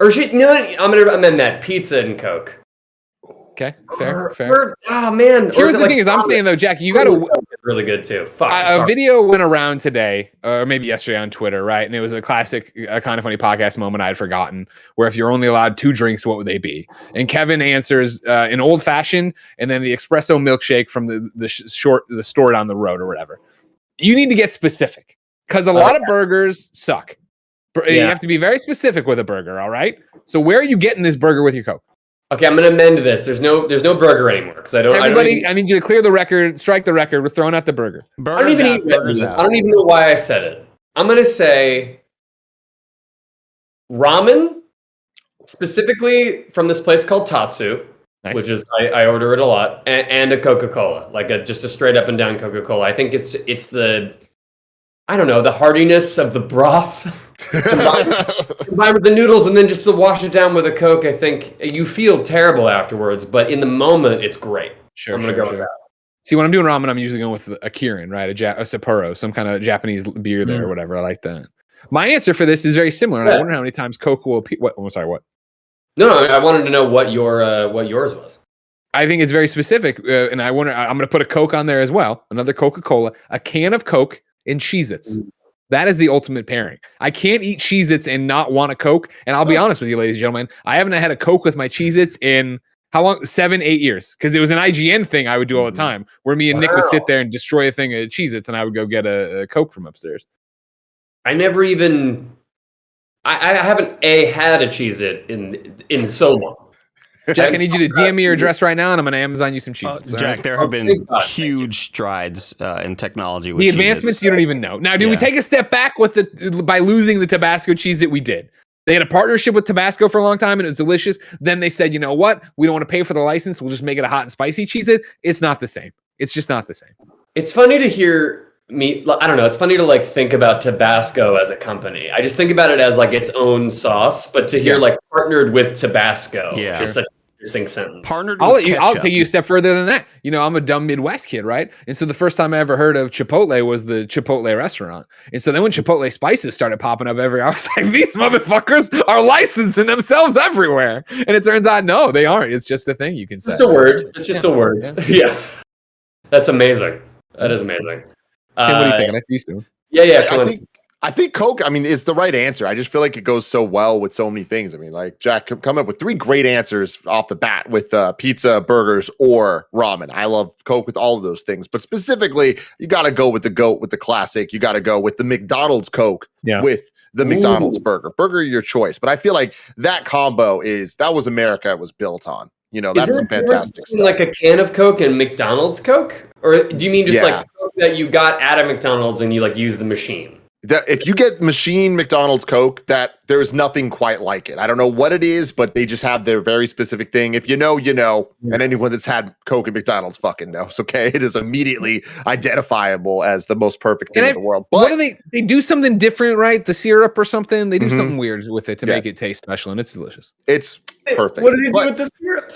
I'm going to amend that. Pizza and Coke. Okay, fair. Oh, man. Here's the thing is, I'm saying, though, Jack, you got to... really good, too. A video went around today, or maybe yesterday on Twitter, right? And it was a classic Kinda Funny podcast moment I had forgotten, where if you're only allowed 2 drinks, what would they be? And Kevin answers an old-fashioned and then the espresso milkshake from the store down the road or whatever. You need to get specific, because a lot of burgers suck. You have to be very specific with a burger, all right? So where are you getting this burger with your Coke? Okay, I'm going to amend this. There's no burger anymore because I need you to clear the record, strike the record. We're throwing out the burger. I don't even know why I said it. I'm going to say ramen, specifically from this place called Tatsu, which is I order it a lot, and a Coca-Cola, like just a straight up and down Coca-Cola. I think it's the hardiness of the broth combined with the noodles, and then just to wash it down with a Coke. I think you feel terrible afterwards, but in the moment, it's great. I'm going to go with that. See, when I'm doing ramen, I'm usually going with a Kirin, right? A Sapporo, some kind of Japanese beer there or whatever. I like that. My answer for this is very similar, and I wonder how many times Coke will... What? I'm sorry, what? No, I wanted to know what yours was. I think it's very specific, and I'm going to put a Coke on there as well. Another Coca-Cola, a can of Coke, and Cheez-Its. That is the ultimate pairing. I can't eat Cheez-Its and not want a Coke. And I'll be honest with you, ladies and gentlemen, I haven't had a Coke with my Cheez-Its in how long? 7-8 years. Because it was an IGN thing I would do all the time, where me and Nick would sit there and destroy a thing of Cheez-Its, and I would go get a Coke from upstairs. I never even. I haven't had a Cheez-It in so long. Jack, I need you to DM me your address right now, and I'm going to Amazon you some Cheez-Its. Jack, there have been huge strides in technology with the advancements Cheez-Its. You don't even know. Now, did we take a step back with by losing the Tabasco Cheez-It? We did. They had a partnership with Tabasco for a long time, and it was delicious. Then they said, you know what? We don't want to pay for the license. We'll just make it a hot and spicy Cheez-It. It's not the same. It's just not the same. It's funny to hear I don't know. It's funny to like think about Tabasco as a company. I just think about it as like its own sauce, but to hear like partnered with Tabasco, just such an interesting sentence. Partnered I'll take you a step further than that. You know, I'm a dumb Midwest kid, right? And so the first time I ever heard of Chipotle was the Chipotle restaurant. And so then when Chipotle spices started popping up everywhere, I was like, these motherfuckers are licensing themselves everywhere. And it turns out, no, they aren't. It's just a thing you can say. It's just a word. It's just a word. Yeah. That's amazing. That is amazing. Tim, what do you think? I used to. Yeah. I think Coke, is the right answer. I just feel like it goes so well with so many things. Like Jack coming up with 3 great answers off the bat with pizza, burgers, or ramen. I love Coke with all of those things, but specifically, you got to go with the GOAT, with the classic. You got to go with the McDonald's Coke with the McDonald's burger. Burger, your choice. But I feel like that combo that was America was built on. That's some fantastic stuff. Like a can of Coke and McDonald's Coke? Or do you mean just like Coke that you got at a McDonald's and you like use the machine? If you get machine McDonald's Coke, there is nothing quite like it. I don't know what it is, but they just have their very specific thing. If you know, you know, and anyone that's had Coke at McDonald's fucking knows. Okay, it is immediately identifiable as the most perfect thing in the world. But what do they do something different, right? The syrup or something. They do something weird with it to make it taste special, and it's delicious. It's perfect. What do they do with the syrup?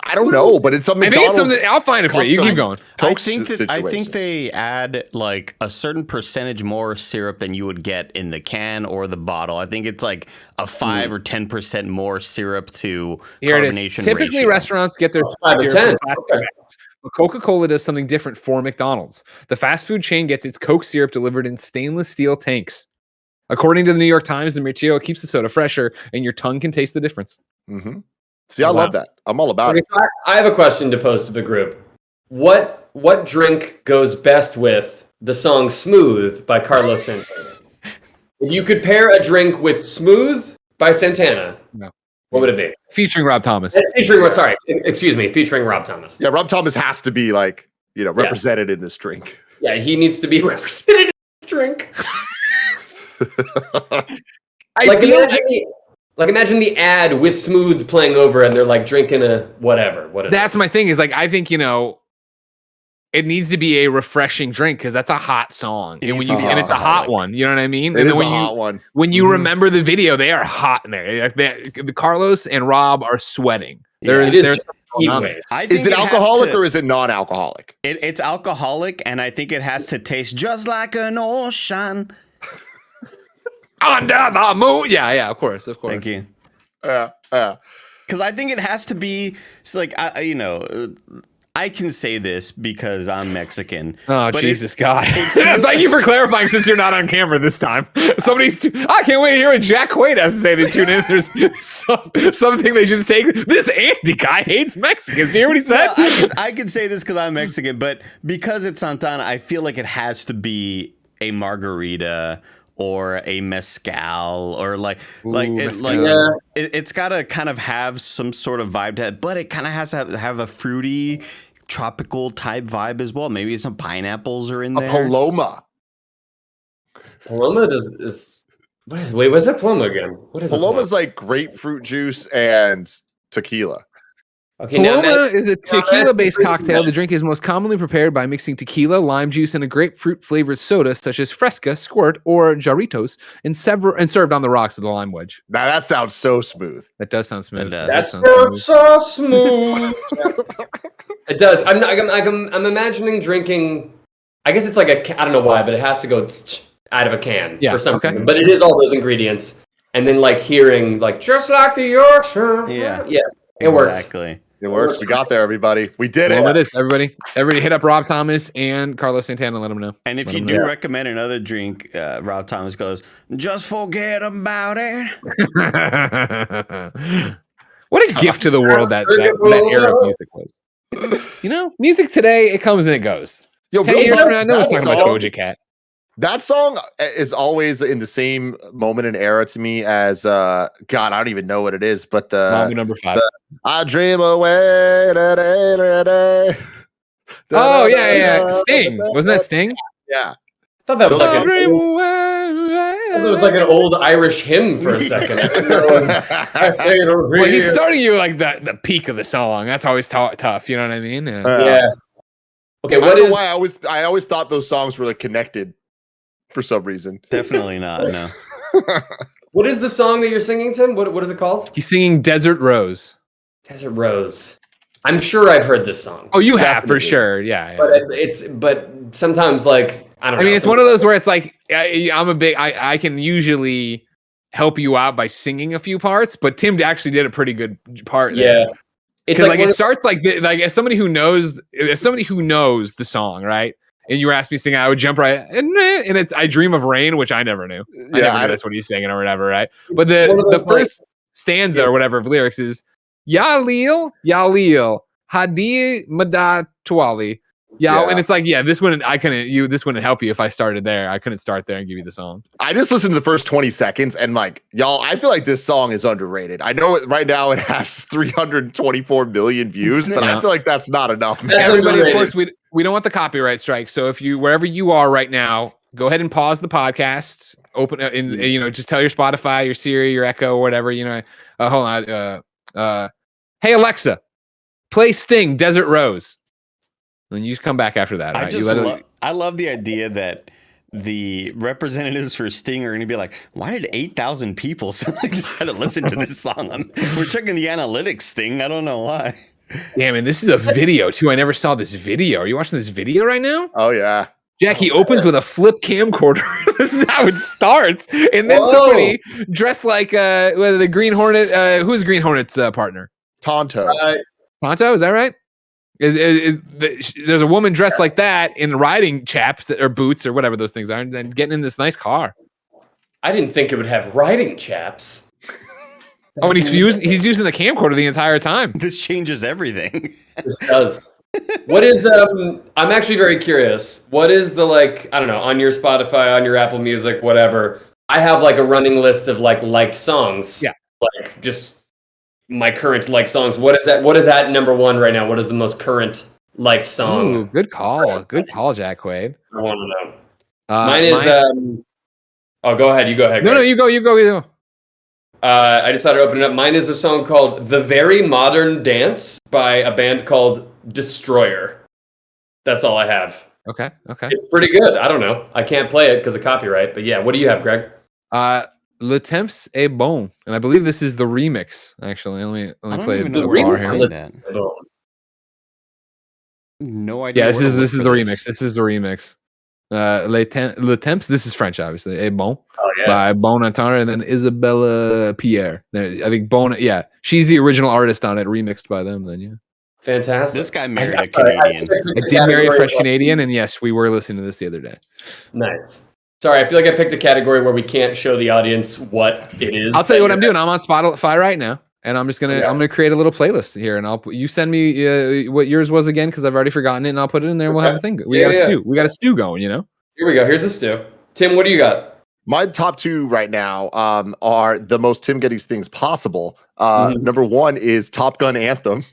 I don't know, but it's something. I'll find it for you. You keep going. I think they add like a certain percentage more syrup than you would get in the can or the bottle. I think it's like a 5 or 10% more syrup to carbonation. Typically, ratio. Restaurants get their 5 to 10. But Coca-Cola does something different for McDonald's. The fast food chain gets its Coke syrup delivered in stainless steel tanks. According to the New York Times, the material keeps the soda fresher, and your tongue can taste the difference. Mm-hmm. See, I love that. I'm all about it. So I have a question to pose to the group. What drink goes best with the song "Smooth" by Carlos Santana? If you could pair a drink with "Smooth" by Santana, what would it be? Featuring Rob Thomas. Featuring Rob Thomas. Yeah, Rob Thomas has to be represented in this drink. Yeah, he needs to be represented in this drink. Imagine the ad with Smooth playing over, and they're like drinking a whatever. That's my thing. Is like I think it needs to be a refreshing drink because that's a hot song, and it's a hot one. You know what I mean? It is a hot one. When you remember the video, they are hot in there. The Carlos and Rob are sweating. There's is it alcoholic or is it non-alcoholic? It's alcoholic, and I think it has to taste just like an ocean. Under the moon. Yeah, of course. Thank you. Because I think it has to be. It's like I can say this because I'm Mexican. Oh, Jesus God! Thank you for clarifying. Since you're not on camera this time, I can't wait to hear what Jack Quaid has to say. They tune in. There's something they just take. This Andy guy hates Mexicans. Do you hear what he said? No, I can say this because I'm Mexican, but because it's Santana, I feel like it has to be a margarita or a mezcal, or it's got to kind of have some sort of vibe to it, but it kind of has to have a fruity, tropical type vibe as well. Maybe some pineapples are in there. A Paloma. Paloma what's that Paloma again? What is Paloma's like grapefruit juice and tequila. Okay, Paloma is a tequila-based cocktail. The drink is most commonly prepared by mixing tequila, lime juice, and a grapefruit-flavored soda such as Fresca, Squirt, or Jarritos, and served on the rocks with a lime wedge. Now that sounds so smooth. That does sound smooth. That sounds so smooth. It does. I'm imagining drinking. I guess it's like I don't know why, but it has to go out of a can for some reason. But it is all those ingredients, and then like hearing like just like the ocean. Yeah. It works. Exactly. It works. We got there, everybody. We did Well, it. it is, everybody. Everybody hit up Rob Thomas and Carlos Santana and let them know. And if Let you them do know. recommend another drink, Rob Thomas goes, just forget about it. What a gift to the world that era of music was. You know, music today, it comes and it goes. Yo, 10 real years talk, from now, no one's that talking about song- Doja Cat. That song is always in the same moment and era to me as God, I don't even know what it is, but Mambo number 5. I dream away. Oh, yeah. Sting. Wasn't that Sting? Yeah. I thought that was Those like are- an old Irish hymn for a second. I didn't know it was, I say it over Well, he's here. starting you like the peak of the song. That's always tough. You know what I mean? Yeah. Okay, I what don't know is why I always thought those songs were like connected for some reason. Definitely not, no. what is the song that you're singing, Tim? What is it called? He's singing Desert Rose. Desert Rose. I'm sure I've heard this song. Oh, you have Definitely. for sure. Yeah. But sometimes like I don't know. I mean, it's one of those where it's like I can usually help you out by singing a few parts, but Tim actually did a pretty good part. Yeah. It's Because like one it of- starts like as somebody who knows the song, right? And you were asking me to sing, I would jump right and it's I Dream of Rain, which I never knew. I never knew that's what he's singing or whatever, right? But It's one of the those, like- first stanza or whatever of lyrics is Yalil Hadi Madat Tuali. Yeah, and it's like, this wouldn't help you if I started there. I couldn't start there and give you the song. I just listened to the first 20 seconds and like, y'all, I feel like this song is underrated. I know right now it has 324 million views, but I feel like that's not enough. Man. Everybody, of course, we don't want the copyright strike. So if you wherever you are right now, go ahead and pause the podcast. Open just tell your Spotify, your Siri, your Echo, or whatever. Hold on. Hey Alexa, play Sting Desert Rose. And you just come back after that. Right? I love the idea that the representatives for Sting are going to be like, why did 8,000 people decided to listen to this song? We're checking the analytics, Sting. I don't know why. Damn, and this is a video too. I never saw this video. Are you watching this video right now? Oh yeah. Jack, he opens with a flip camcorder. This is how it starts. And then somebody dressed like the Green Hornet. Who's Green Hornet's partner? Tonto. Tonto, is that right? There's a woman dressed like that in riding chaps or boots or whatever those things are, and then getting in this nice car. I didn't think it would have riding chaps. And he's using the camcorder the entire time. This changes everything. This does. What is I'm actually very curious. What is the I don't know, on your Spotify, on your Apple Music, whatever. I have like a running list of liked songs. Yeah. Like just my current liked songs. What is that number one right now? What is the most current liked song? Ooh, good call. Good call, Jack Quaid. I want to know. Mine is oh, go ahead. You go ahead. No, Greg. you go. I just thought I'd open it up. Mine is a song called The Very Modern Dance by a band called Destroyer. That's all I have. Okay. It's pretty good. I don't know. I can't play it because of copyright. But yeah, what do you have, Greg? Le Temps est bon, and I believe this is the remix. Actually, let me play the remix. No idea. Yeah, this is the remix. This is the remix. Le Temps. This is French, obviously. Et bon by Bon Entendre, and then Isabella Pierre. I think Bon. Yeah, she's the original artist on it, remixed by them. Then yeah. Fantastic. This guy married a Canadian. I did marry a French Canadian, and yes, we were listening to this the other day. Nice. Sorry, I feel like I picked a category where we can't show the audience what it is. I'll tell you what I'm doing. I'm on Spotify right now, and I'm gonna create a little playlist here, and you send me what yours was again because I've already forgotten it, and I'll put it in there, and we'll have a thing. We got a stew going, Here we go. Here's a stew. Tim, what do you got? My top two right now are the most Tim Geddes things possible. Number one is Top Gun Anthem.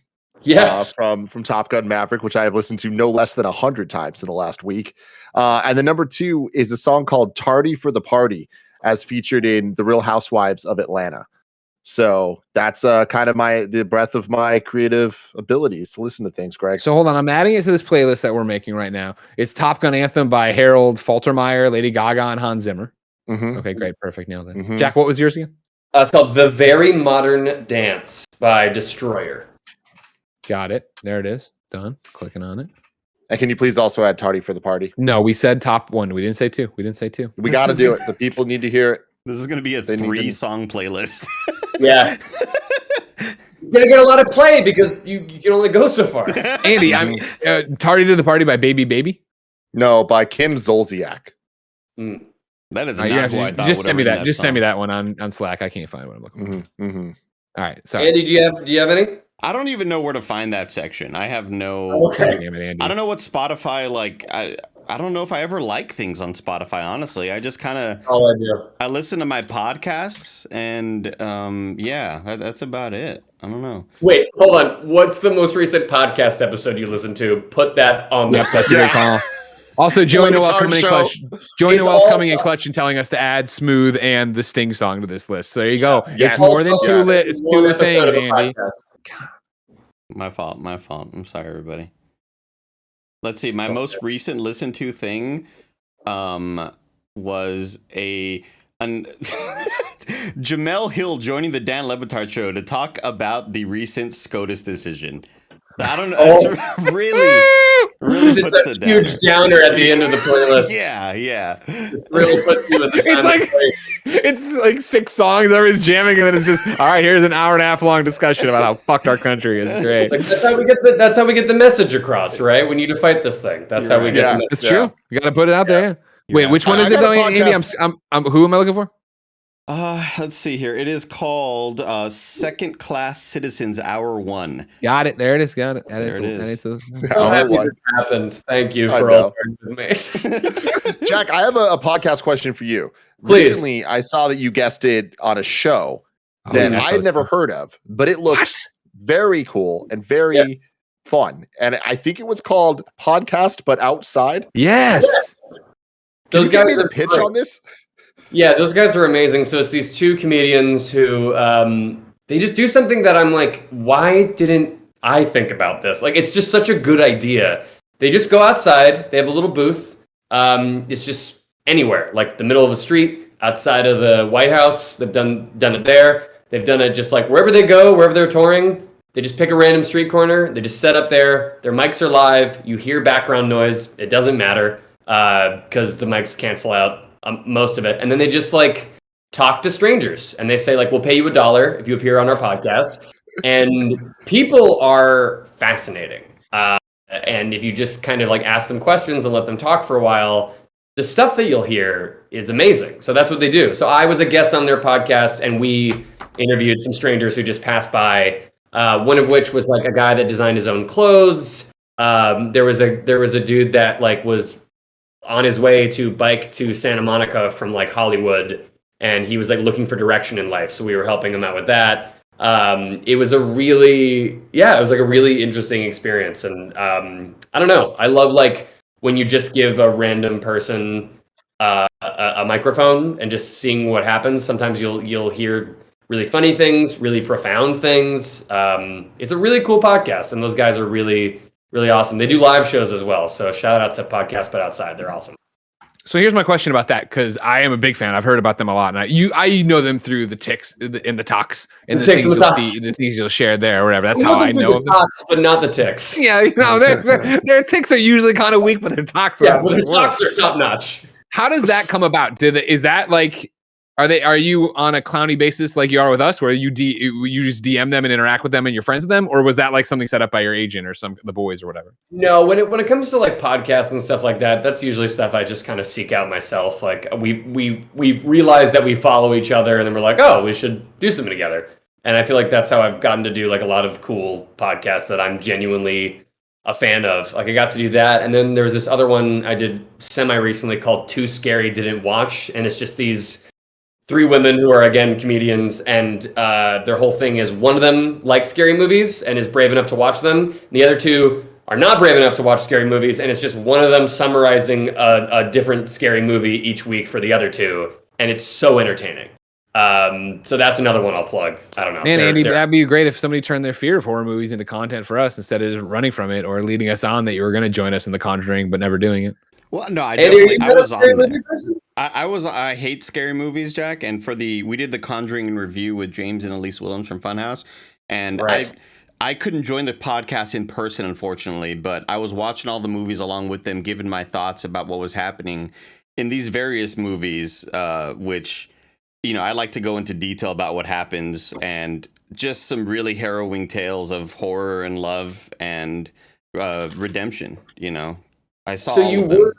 Yes. From Top Gun Maverick, which I have listened to no less than 100 times in the last week. And the number two is a song called Tardy for the Party, as featured in The Real Housewives of Atlanta. So that's kind of the breadth of my creative abilities to listen to things, Greg. So hold on, I'm adding it to this playlist that we're making right now. It's Top Gun Anthem by Harold Faltermeyer, Lady Gaga, and Hans Zimmer. Okay, great, perfect, nailed it. Jack, what was yours again? It's called The Very Modern Dance by Destroyer. Got it. There it is. Done. Clicking on it. And can you please also add Tardy for the Party? No, we said top one. We didn't say two. We got to do it. The people need to hear it. This is going to be a 3-song playlist. Yeah. You're gonna get a lot of play because you can only go so far. Andy, I'm Tardy to the Party by Baby Baby. No, by Kim Zolciak. Mm. That is You not have who I to thought just would send me have that. written Just send me song. that one on Slack. I can't find what I'm looking for. Mm-hmm. All right, sorry. Andy, do you have any? I don't even know where to find that section. I have no. Okay. Damn it, Andy. I don't know what Spotify like. I don't know if I ever like things on Spotify. Honestly, I just kind of All I do. I listen to my podcasts, and yeah, that's about it. I don't know. Wait, hold on. What's the most recent podcast episode you listened to? Put that on the. Yep, that's a great call. Also, Joey Lewis Noel Hard coming in Show. clutch. Joey It's Noel's coming in also- clutch and telling us to add Smooth and the Sting song to this list. So there you go. Yes. It's more than Also, two it's one two episode things, of a Andy. podcast. My fault. I'm sorry, everybody. Let's see. My most recent listen to thing was an Jamel Hill joining the Dan Lebitard show to talk about the recent SCOTUS decision. I don't know. It's really It's puts a it huge down. downer at the end of the playlist. Yeah. It really puts you at the time It's like and place. it's like 6 songs, everybody's jamming, and then it's just all right. Here's an hour and a half long discussion about how fucked our country is. Great. Like, that's how we get the message across, right? We need to fight this thing. That's how we get Yeah. the message. That's true. You got to put it out there. Wait, Yeah. which one I is it got a though, Andy? podcast. I'm who am I looking for? Let's see here. It is called Second Class Citizens Hour 1. Got it. There it is. Got it. Add There it is. add to the- So Hour happy one. this happened. Thank you I for know. all with me. Jack, I have a podcast question for you. Please. Recently, I saw that you guested on a show Oh, that yeah, I had never heard of, but it looks very cool and very fun. And I think it was called Podcast But Outside. Yes. Can Those you give me guys the are pitch great. on this? Yeah, those guys are amazing. So it's these two comedians who they just do something that I'm like, why didn't I think about this? Like, it's just such a good idea. They just go outside. They have a little booth. It's just anywhere, like the middle of the street, outside of the White House. They've done it there. They've done it just like wherever they go, wherever they're touring. They just pick a random street corner. They just set up there. Their mics are live. You hear background noise. It doesn't matter because the mics cancel out most of it. And then they just like talk to strangers and they say like, we'll pay you $1 if you appear on our podcast. And people are fascinating. And if you just kind of like ask them questions and let them talk for a while, the stuff that you'll hear is amazing. So that's what they do. So I was a guest on their podcast and we interviewed some strangers who just passed by. One of which was like a guy that designed his own clothes. There was a dude that like was on his way to bike to Santa Monica from like Hollywood, and he was like looking for direction in life. So we were helping him out with that. It was a really interesting experience. And I don't know. I love like when you just give a random person a microphone and just seeing what happens. Sometimes you'll hear really funny things, really profound things. It's a really cool podcast, and those guys are really, really awesome. They do live shows as well. So shout out to Podcast But Outside. They're awesome. So here's my question about that, because I am a big fan. I've heard about them a lot, and I know them through the ticks and the talks and the things you'll see, the things you'll share there or whatever. That's how I know the of them. talks, but not the ticks. Yeah, you know, their ticks are usually kind of weak, but their talks Yeah, are. but the talks are top notch. How does that come about? Is that like? Are you on a clowny basis like you are with us, where you just DM them and interact with them and you're friends with them, or was that like something set up by your agent or the boys or whatever? No, when it comes to like podcasts and stuff like that, that's usually stuff I just kind of seek out myself. Like we've realized that we follow each other, and then we're like, oh, we should do something together. And I feel like that's how I've gotten to do like a lot of cool podcasts that I'm genuinely a fan of. Like I got to do that, and then there was this other one I did semi recently called Too Scary Didn't Watch, and it's just these 3 women who are again comedians, and their whole thing is one of them likes scary movies and is brave enough to watch them. The other 2 are not brave enough to watch scary movies, and it's just one of them summarizing a different scary movie each week for the other 2, and it's so entertaining. So that's another one I'll plug. I don't know. Man, Andy, that'd be great if somebody turned their fear of horror movies into content for us instead of just running from it or leading us on that you were going to join us in The Conjuring but never doing it. Well, no, I was on there. I hate scary movies, Jack. And we did the Conjuring in review with James and Elise Williams from Funhouse, and Right. I couldn't join the podcast in person, unfortunately, but I was watching all the movies along with them, giving my thoughts about what was happening in these various movies, which, you know, I like to go into detail about what happens. And just some really harrowing tales of horror and love and redemption. You know, I saw. So all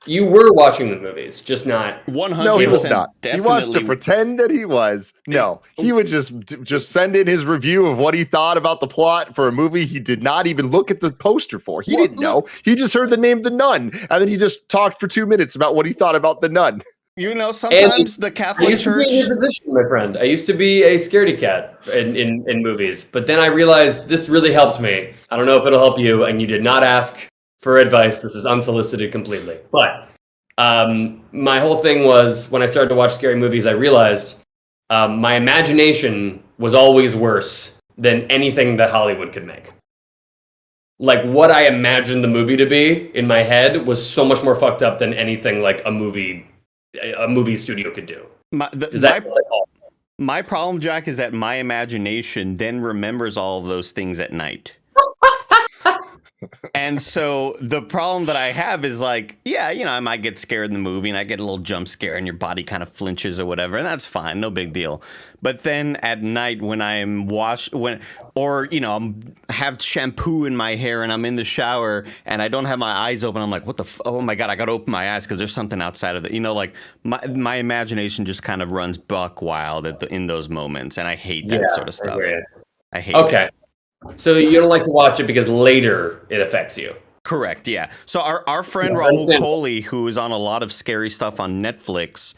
you were watching the movies, just not. 100%. No, he was not. He wants to Definitely. pretend that he was. No, he would just send in his review of what he thought about the plot for a movie he did not even look at the poster for. He didn't know. He just heard the name The Nun, and then he just talked for 2 minutes about what he thought about The Nun. You know, sometimes the I Catholic used to be in Church. your position, my friend. I used to be a scaredy cat in movies, but then I realized this really helps me. I don't know if it'll help you, and you did not ask for advice. This is unsolicited completely. But my whole thing was when I started to watch scary movies, I realized my imagination was always worse than anything that Hollywood could make. Like what I imagined the movie to be in my head was so much more fucked up than anything like a movie studio could do. My problem, Jack, is that my imagination then remembers all of those things at night. And so the problem that I have is like, yeah, you know, I might get scared in the movie and I get a little jump scare and your body kind of flinches or whatever, and that's fine, no big deal. But then at night when I'm have shampoo in my hair and I'm in the shower and I don't have my eyes open, I'm like, oh my God, I got to open my eyes because there's something outside of it. You know, like my imagination just kind of runs buck wild in those moments, and I hate that sort of stuff. I hate it. So you don't like to watch it because later it affects you. Correct, yeah. So our friend Rahul Kohli, who is on a lot of scary stuff on Netflix,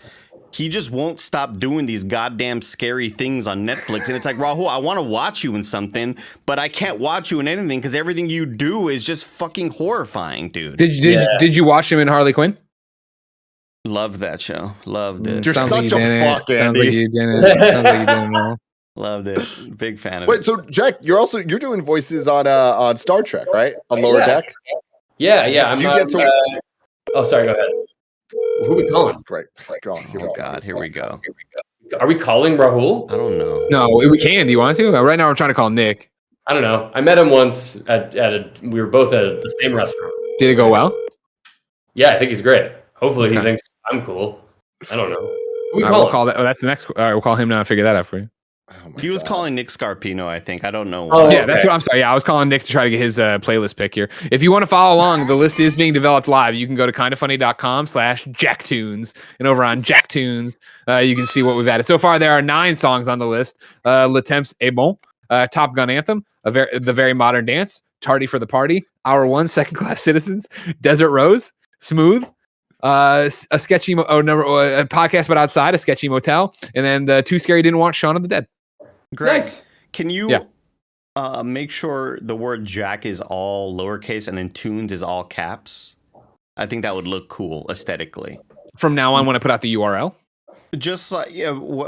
he just won't stop doing these goddamn scary things on Netflix. And it's like, Rahul, I want to watch you in something, but I can't watch you in anything because everything you do is just fucking horrifying, dude. Did you watch him in Harley Quinn? Loved that show. Loved it. You're such a fuck, Andy. Sounds like you didn't. Sounds like you didn't know. Loved it. Big fan of it. Wait, so Jack, you're doing voices on Star Trek, right? On Lower Deck? Yeah. Oh, sorry, go ahead. Who are we calling? Great. Oh God, here we go. Are we calling Rahul? I don't know. No, we can. Do you want to? Right now, we're trying to call Nick. I don't know. I met him once we were both at the same restaurant. Did it go well? Yeah, I think he's great. Hopefully he thinks I'm cool. I don't know. We'll call that. Oh, that's the next. All right, we'll call him now and figure that out for you. He was calling Nick Scarpino, I think. I don't know. Oh, yeah, that's what I'm sorry. Yeah, I was calling Nick to try to get his playlist pick here. If you want to follow along, the list is being developed live. You can go to kindafunny.com/JackTunes, and over on JackTunes, you can see what we've added. So far, there are 9 songs on the list. Le Temps est bon, Top Gun Anthem, The Very Modern Dance, Tardy for the Party, Hour 1, Second Class Citizens, Desert Rose, Smooth, a sketchy a podcast about outside, a sketchy motel, and then the Too Scary Didn't Want Shaun of the Dead. Greg, nice. Can you make sure the word Jack is all lowercase and then Tunes is all caps? I think that would look cool aesthetically. From now on, when I put out the URL, just like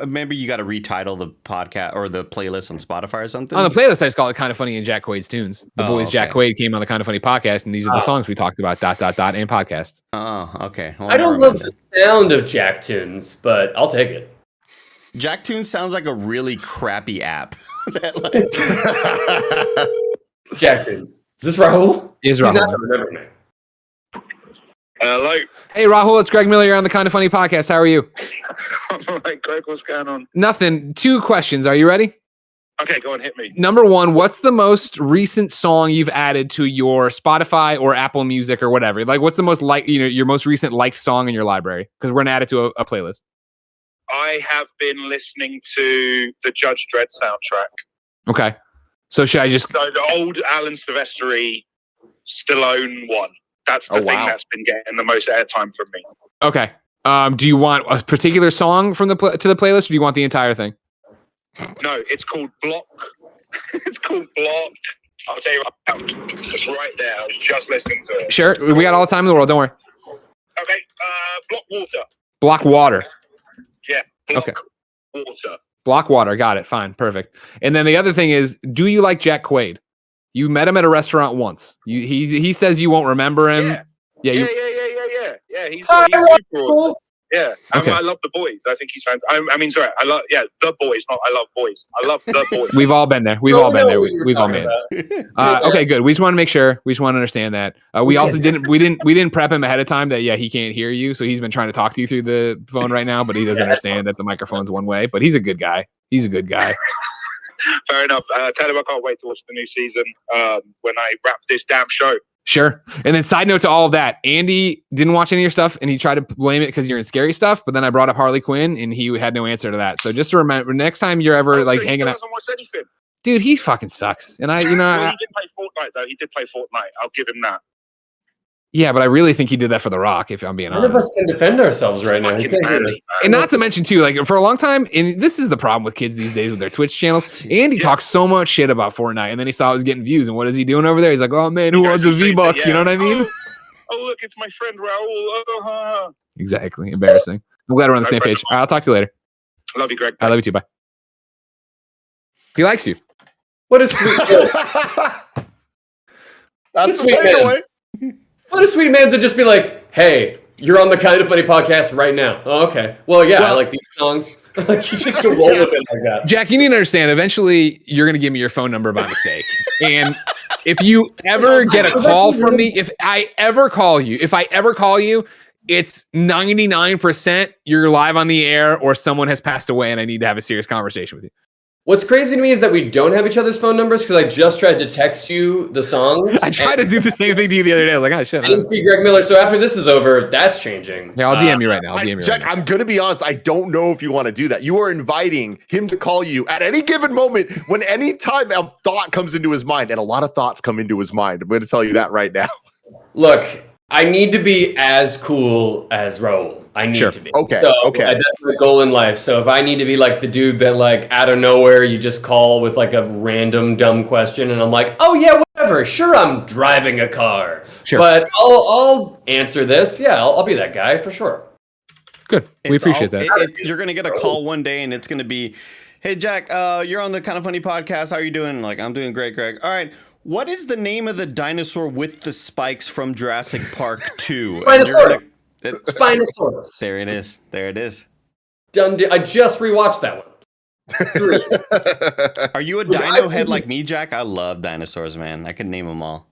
maybe you got to retitle the podcast or the playlist on Spotify or something. On the playlist, I just call it Kinda Funny and Jack Quaid's Tunes. The boys Jack Quaid came on the Kinda Funny podcast, and these are the songs we talked about. ... and podcast. Oh, okay. Well, I don't love the sound of Jack Tunes, but I'll take it. Jack Tunes sounds like a really crappy app. Jack Tunes. Is this Rahul? Is He's Rahul? not gonna remember me. Hello. Hey, Rahul, it's Greg Miller. You're on the Kinda Funny podcast. How are you? I'm all right, Greg. What's going on? Nothing. 2 questions. Are you ready? Okay, go on, hit me. Number 1, what's the most recent song you've added to your Spotify or Apple Music or whatever? Like, what's the most your most recent liked song in your library? Because we're gonna add it to a playlist. I have been listening to the Judge Dredd soundtrack. Okay. So should I just... So the old Alan Silvestri Stallone one. That's the thing that's been getting the most airtime from me. Okay. Do you want a particular song from to the playlist, or do you want the entire thing? No, it's called Block. It's called Block. I'll tell you right now. It's right there. I was just listening to it. Sure. We got all the time in the world. Don't worry. Okay. Block Water. Block Water. Yeah. Block Okay. Water. Block Water. Got it. Fine. Perfect. And then the other thing is, do you like Jack Quaid? You met him at a restaurant once. He says you won't remember him. Yeah. He's super cool. Yeah, Okay. I love The Boys. I think he's fantastic. I mean, sorry, I love The Boys. Not I love boys. I love The Boys. We've all been there. We've all been there. We've all made it. Okay, good. We just want to make sure. We just want to understand that. We also didn't prep him ahead of time that he can't hear you, so he's been trying to talk to you through the phone right now, but he doesn't understand that the microphone's one way. But he's a good guy. Fair enough. Tell him I can't wait to watch the new season when I wrap this damn show. Sure. And then side note to all of that, Andy didn't watch any of your stuff and he tried to blame it because you're in scary stuff, but then I brought up Harley Quinn and he had no answer to that. So just to remember, next time you're ever like hanging out, dude, he fucking sucks. And he did play Fortnite though. He did play Fortnite. I'll give him that. Yeah, but I really think he did that for The Rock, if I'm being honest. None of us can defend ourselves right now. And not to mention, too, like for a long time, and this is the problem with kids these days with their Twitch channels, Andy talks so much shit about Fortnite, and then he saw it was getting views, and what is he doing over there? He's like, oh, man, who wants a V-Buck? You know what I mean? Oh, look, it's my friend Rahul. Exactly. Embarrassing. I'm glad we're on the same page. All right, I'll talk to you later. I love you, Greg. I love you, too. Bye. He likes you. What a sweet That's the takeaway. What a sweet man to just be like, hey, you're on the KindaFunny podcast right now. Oh, okay. Well, yeah, I like these songs. Like, you just roll with it like that. Jack, you need to understand, eventually you're going to give me your phone number by mistake. And if you ever get a call from me, if I ever call you, it's 99% you're live on the air or someone has passed away and I need to have a serious conversation with you. What's crazy to me is that we don't have each other's phone numbers because I just tried to text you the songs. I tried to do the same thing to you the other day. I was like, oh, shit. I didn't see Greg Miller. So after this is over, that's changing. Yeah, I'll DM you right now. Jack, I'm going to be honest. I don't know if you want to do that. You are inviting him to call you at any given moment when any time a thought comes into his mind, and a lot of thoughts come into his mind. I'm going to tell you that right now. Look, I need to be as cool as Rahul. I need to be. Okay. That's my goal in life. So if I need to be like the dude that like out of nowhere you just call with like a random dumb question and I'm like, oh yeah, whatever. Sure, I'm driving a car. Sure. But I'll answer this. Yeah, I'll be that guy for sure. Good. We appreciate that. You're gonna get a call one day and it's gonna be, hey Jack, you're on the KindaFunny podcast. How are you doing? Like, I'm doing great, Greg. All right. What is the name of the dinosaur with the spikes from Jurassic Park 2? Spinosaurus. Spinosaurus. There it is. There it is. Done. I just rewatched that one. Are you a dino head like me, Jack? I love dinosaurs, man. I can name them all.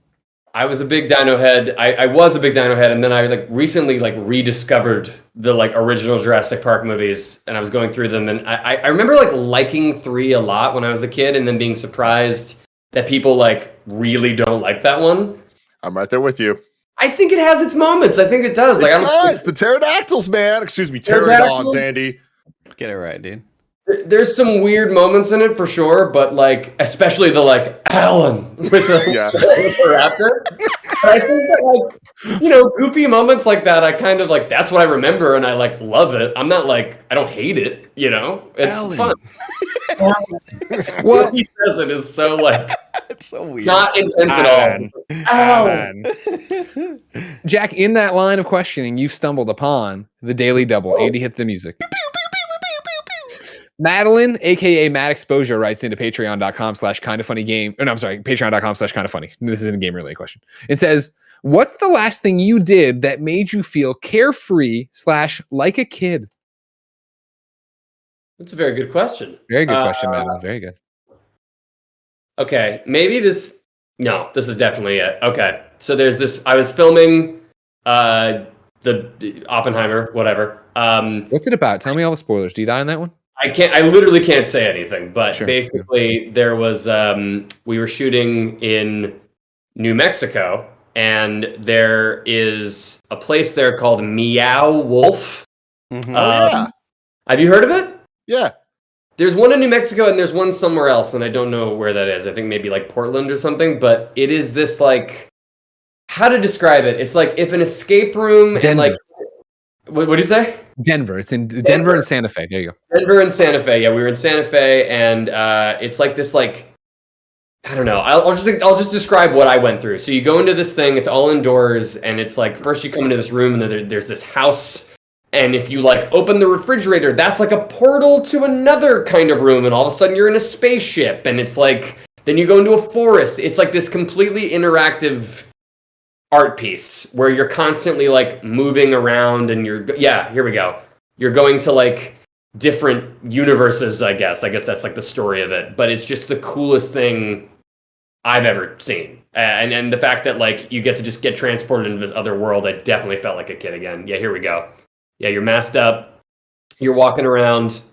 I was a big dino head. I was a big dino head, and then I like recently like rediscovered the like original Jurassic Park movies, and I was going through them, and I remember like liking 3 a lot when I was a kid, and then being surprised that people like really don't like that one. I'm right there with you. I think it has its moments. I think it does. Like, the pterodactyls, man. Excuse me, pterodons, Andy. Get it right, dude. There's some weird moments in it for sure, but like, especially the like Alan with the, with the raptor. But I think that like, you know, goofy moments like that, I kind of like, that's what I remember and I like love it. I'm not like, I don't hate it, you know? It's Alan. fun. What he says it is so like, it's so weird. Not intense at all. Alan. Jack, in that line of questioning, you've stumbled upon the Daily Double. Andy, hit the music. Madeline, aka Mad Exposure, writes into patreon.com/kindafunnygame. No, I'm sorry, patreon.com/kindafunny. This is a game related question. It says, what's the last thing you did that made you feel carefree / like a kid? That's a very good question. Very good question, Madeline. Very good. Okay, maybe this. No, this is definitely it. Okay, so there's this. I was filming the Oppenheimer, whatever. What's it about? Tell me all the spoilers. Do you die on that one? I literally can't say anything, but Sure. basically there was, we were shooting in New Mexico and there is a place there called Meow Wolf. Mm-hmm. Have you heard of it? Yeah. There's one in New Mexico and there's one somewhere else and I don't know where that is. I think maybe like Portland or something, but it is this like, how to describe it? It's like if an escape room Denver. and like, what do you say? Denver. It's in Denver and Santa Fe. There you go. Denver and Santa Fe. Yeah, we were in Santa Fe, and it's like this, like, I don't know. I'll just describe what I went through. So you go into this thing. It's all indoors, and it's like first you come into this room, and then there's this house, and if you like open the refrigerator, that's like a portal to another kind of room, and all of a sudden you're in a spaceship, and it's like then you go into a forest. It's like this completely interactive art piece where you're constantly like moving around and here we go. You're going to like different universes, I guess that's like the story of it, but it's just the coolest thing I've ever seen. And the fact that like you get to just get transported into this other world, I definitely felt like a kid again. Yeah, here we go. Yeah, you're masked up. You're walking around.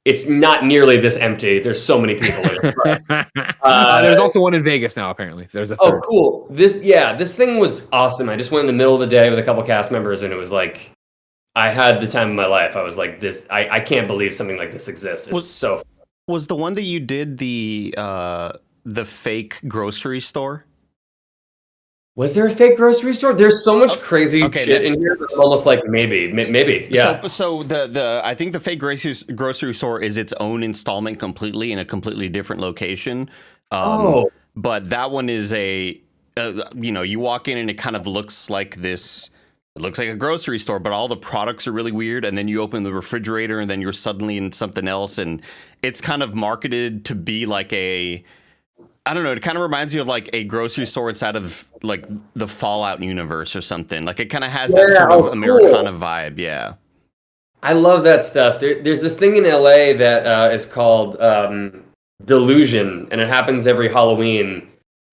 it's not nearly this empty. There's so many people in it. There's also one in Vegas now. Apparently, there's a Oh, third. cool. This thing was awesome. I just went in the middle of the day with a couple cast members, and it was like I had the time of my life. I was like, this. I can't believe something like this exists. It's Was the one that you did the fake grocery store? Was there a fake grocery store? There's so much crazy shit in here. It's almost like maybe, yeah. So the I think the fake grocery store is its own installment completely in a completely different location. But that one is you walk in and it kind of looks like this. It looks like a grocery store, but all the products are really weird. And then you open the refrigerator and then you're suddenly in something else. And it's kind of marketed to be like I don't know. It kind of reminds you of like a grocery store inside of like the Fallout universe or something. Like it kind of has that sort of Americana vibe. Yeah. I love that stuff. There's this thing in LA that is called Delusion, and it happens every Halloween.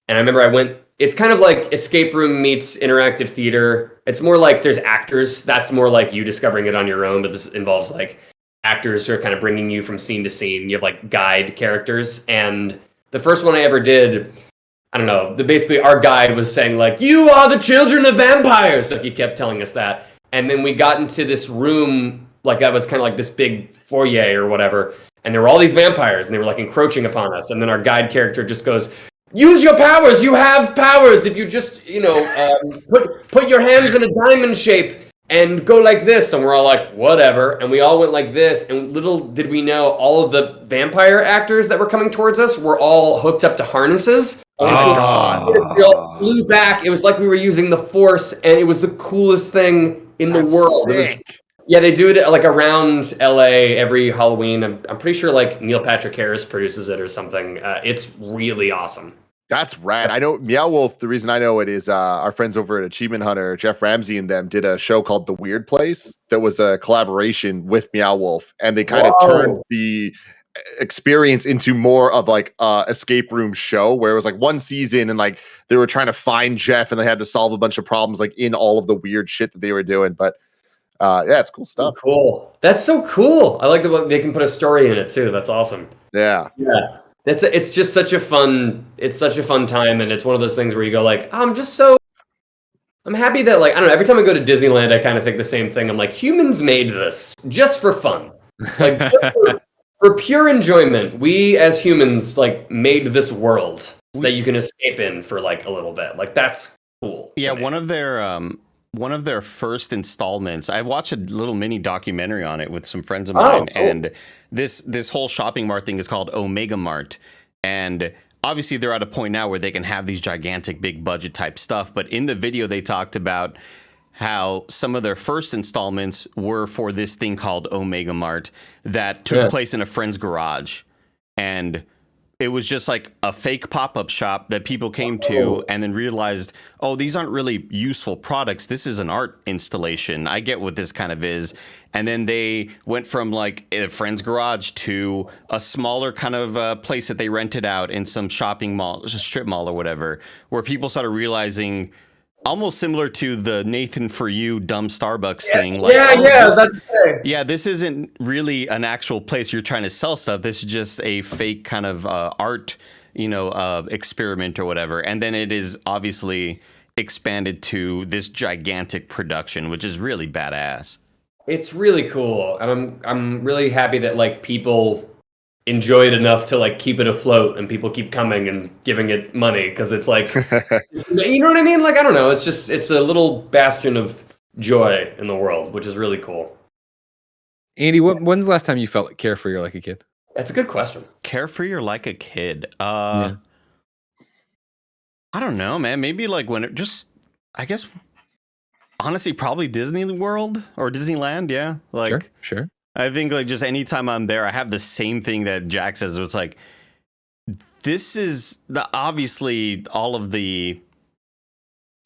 And I remember it's kind of like escape room meets interactive theater. It's more like there's actors. That's more like you discovering it on your own, but this involves like actors who are kind of bringing you from scene to scene. You have like guide characters, and the first one I ever did, I don't know, basically our guide was saying like, you are the children of vampires. Like he kept telling us that. And then we got into this room, like that was kind of like this big foyer or whatever. And there were all these vampires and they were like encroaching upon us. And then our guide character just goes, use your powers. You have powers. If you just, put your hands in a diamond shape and go like this. And we're all like, whatever. And we all went like this. And little did we know, all of the vampire actors that were coming towards us were all hooked up to harnesses. And it flew back. It was like we were using the Force, and it was the coolest thing in the world. They do it like around LA every Halloween. I'm pretty sure like Neil Patrick Harris produces it or something. It's really awesome. That's rad. I know Meow Wolf. The reason I know it is our friends over at Achievement Hunter, Jeff Ramsey and them did a show called The Weird Place that was a collaboration with Meow Wolf, and they kind of turned the experience into more of like escape room show where it was like one season and like they were trying to find Jeff and they had to solve a bunch of problems like in all of the weird shit that they were doing. But it's cool stuff. Cool. That's so cool. I like that they can put a story in it too. That's awesome. Yeah. It's just such a fun time, and it's one of those things where you go like, I'm happy that like, I don't know, every time I go to Disneyland, I kind of think the same thing. I'm like, humans made this just for fun. Like just for pure enjoyment. We as humans like made this world so that you can escape in for like a little bit. Like that's cool. Yeah, one of their first installments, I watched a little mini documentary on it with some friends of mine, cool. And this whole shopping mart thing is called Omega Mart, and obviously they're at a point now where they can have these gigantic big budget type stuff, but in the video they talked about how some of their first installments were for this thing called Omega Mart that took place in a friend's garage, and it was just like a fake pop-up shop that people came to and then realized, oh, these aren't really useful products. This is an art installation. I get what this kind of is. And then they went from like a friend's garage to a smaller kind of place that they rented out in some shopping mall, strip mall or whatever, where people started realizing, almost similar to the Nathan for You dumb Starbucks thing. Like, this isn't really an actual place you're trying to sell stuff. This is just a fake kind of art, experiment or whatever. And then it is obviously expanded to this gigantic production, which is really badass. It's really cool. I'm really happy that like people enjoy it enough to like keep it afloat, and people keep coming and giving it money because it's like, you know what I mean? Like, I don't know. It's a little bastion of joy in the world, which is really cool. Andy, when's the last time you felt carefree or like a kid? That's a good question. Carefree or like a kid? I don't know, man. Maybe like when it just, I guess, honestly, probably Disney World or Disneyland. Yeah. Like, Sure. I think like just anytime I'm there, I have the same thing that Jack says. It's like, this is obviously all of the,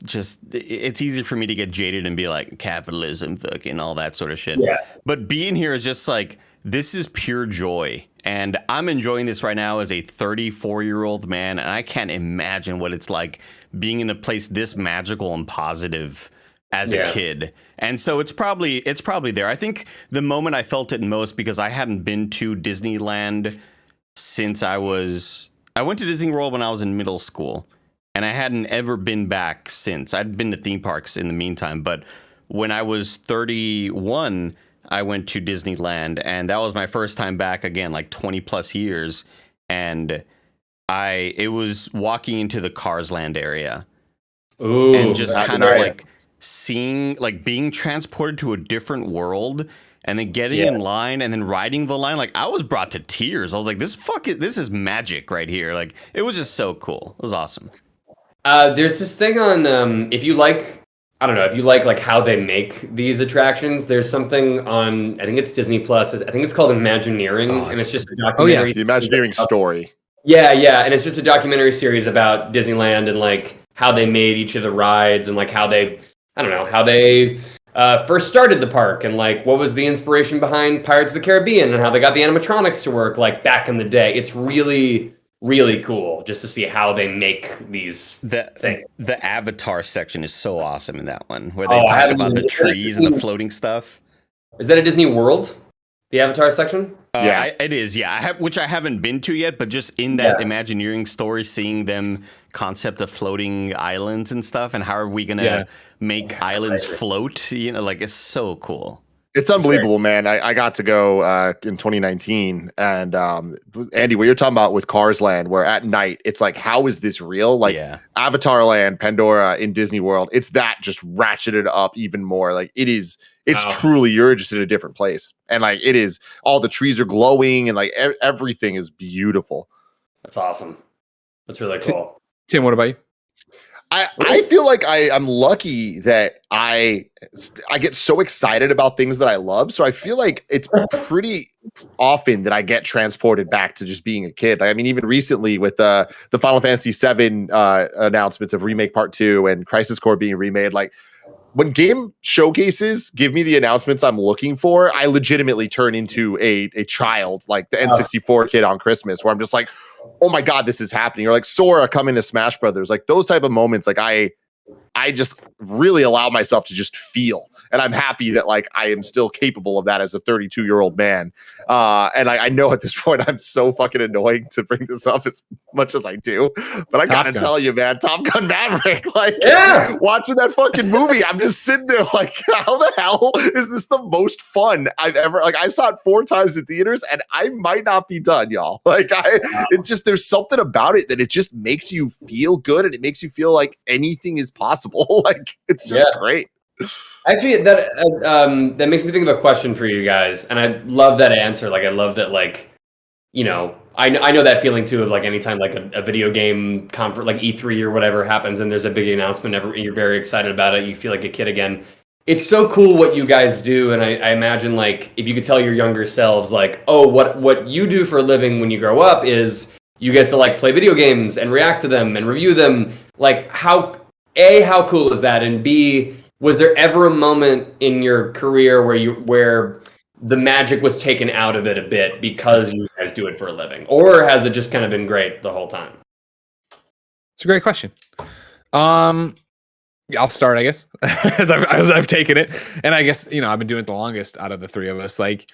just, it's easy for me to get jaded and be like capitalism, fucking all that sort of shit. Yeah. But being here is just like, this is pure joy. And I'm enjoying this right now as a 34-year-old man. And I can't imagine what it's like being in a place this magical and positive as a kid. And so it's probably there. I think the moment I felt it most, because I hadn't been to Disneyland since I went to Disney World when I was in middle school, and I hadn't ever been back since. I'd been to theme parks in the meantime, but when I was 31, I went to Disneyland, and that was my first time back again, like 20 plus years. And it was walking into the Cars Land area. Ooh, and just kind of right. like seeing, like being transported to a different world, and then getting in line and then riding the line. Like, I was brought to tears. I was like, this is magic right here. Like, it was just so cool. It was awesome. There's this thing on, if you like like how they make these attractions, there's something on, I think it's Disney Plus. I think it's called Imagineering, and it's just a documentary. The Imagineering story. Yeah, and it's just a documentary series about Disneyland and like how they made each of the rides and like how they first started the park and like what was the inspiration behind Pirates of the Caribbean and how they got the animatronics to work like back in the day. It's really, really cool just to see how they make these things. The Avatar section is so awesome in that one, where they talk about the trees and the floating stuff. Is that a Disney World? The Avatar section? It is. Yeah, which I haven't been to yet, but just in that Imagineering story, seeing them concept of floating islands and stuff, and how are we gonna make islands float? You know, like, it's so cool. It's unbelievable, man. I got to go in 2019, and Andy, what you're talking about with Cars Land, where at night it's like, how is this real? Like Avatar Land, Pandora in Disney World, it's that just ratcheted up even more. Like, it is. It's truly, you're just in a different place. And like, it is, all the trees are glowing and like everything is beautiful. That's awesome. That's really cool. Tim, what about you? I feel like I'm lucky that I get so excited about things that I love. So I feel like it's pretty often that I get transported back to just being a kid. Like, I mean, even recently with the Final Fantasy VII announcements of Remake Part 2 and Crisis Core being remade, like, when game showcases give me the announcements I'm looking for, I legitimately turn into a child, like the N64 kid on Christmas, where I'm just like, oh my God, this is happening. Or like Sora coming to Smash Brothers, like those type of moments. Like I just really allow myself to just feel. And I'm happy that like I am still capable of that as a 32-year-old man. And I know at this point I'm so fucking annoying to bring this up as much as I do. But I gotta tell you, man, Top Gun Maverick, like watching that fucking movie, I'm just sitting there like, how the hell is this the most fun I've ever, like, I saw it 4 times in theaters and I might not be done, y'all. Like it just, there's something about it that it just makes you feel good and it makes you feel like anything is possible. Like, it's just great. Actually, that makes me think of a question for you guys, and I love that answer. Like, I love that, like, you know, I know that feeling too of like anytime like a video game conference, like E3 or whatever happens, and there's a big announcement, you're very excited about it. You feel like a kid again. It's so cool what you guys do, and I imagine like if you could tell your younger selves like, oh, what you do for a living when you grow up is you get to like play video games and react to them and review them. Like, how cool is that? And B, was there ever a moment in your career where the magic was taken out of it a bit because you guys do it for a living? Or has it just kind of been great the whole time? It's a great question. I'll start, I guess, as I've taken it. And I guess, you know, I've been doing it the longest out of the 3 of us. Like,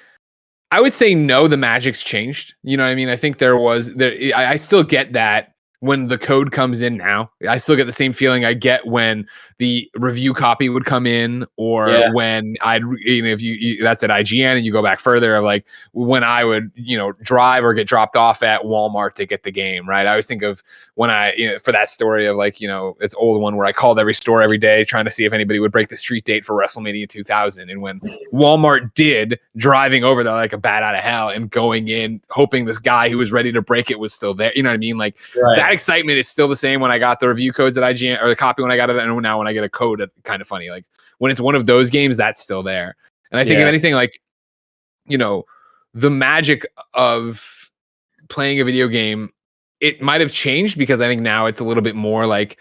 I would say no, the magic's changed. You know what I mean? I think I still get that when the code comes in now. I still get the same feeling I get when the review copy would come in, or when I'd, you know, if you that's at IGN and you go back further, of like when I would, you know, drive or get dropped off at Walmart to get the game, right? I always think of when I, you know, for that story of like, you know, it's old one where I called every store every day trying to see if anybody would break the street date for WrestleMania 2000. And when Walmart did, driving over there like a bat out of hell and going in, hoping this guy who was ready to break it was still there. You know what I mean? Like that excitement is still the same when I got the review codes at IGN, or the copy when I got it, and now when I get a code at KindaFunny. Like when it's one of those games, that's still there. And I think if anything, like, you know, the magic of playing a video game, it might have changed because I think now it's a little bit more like,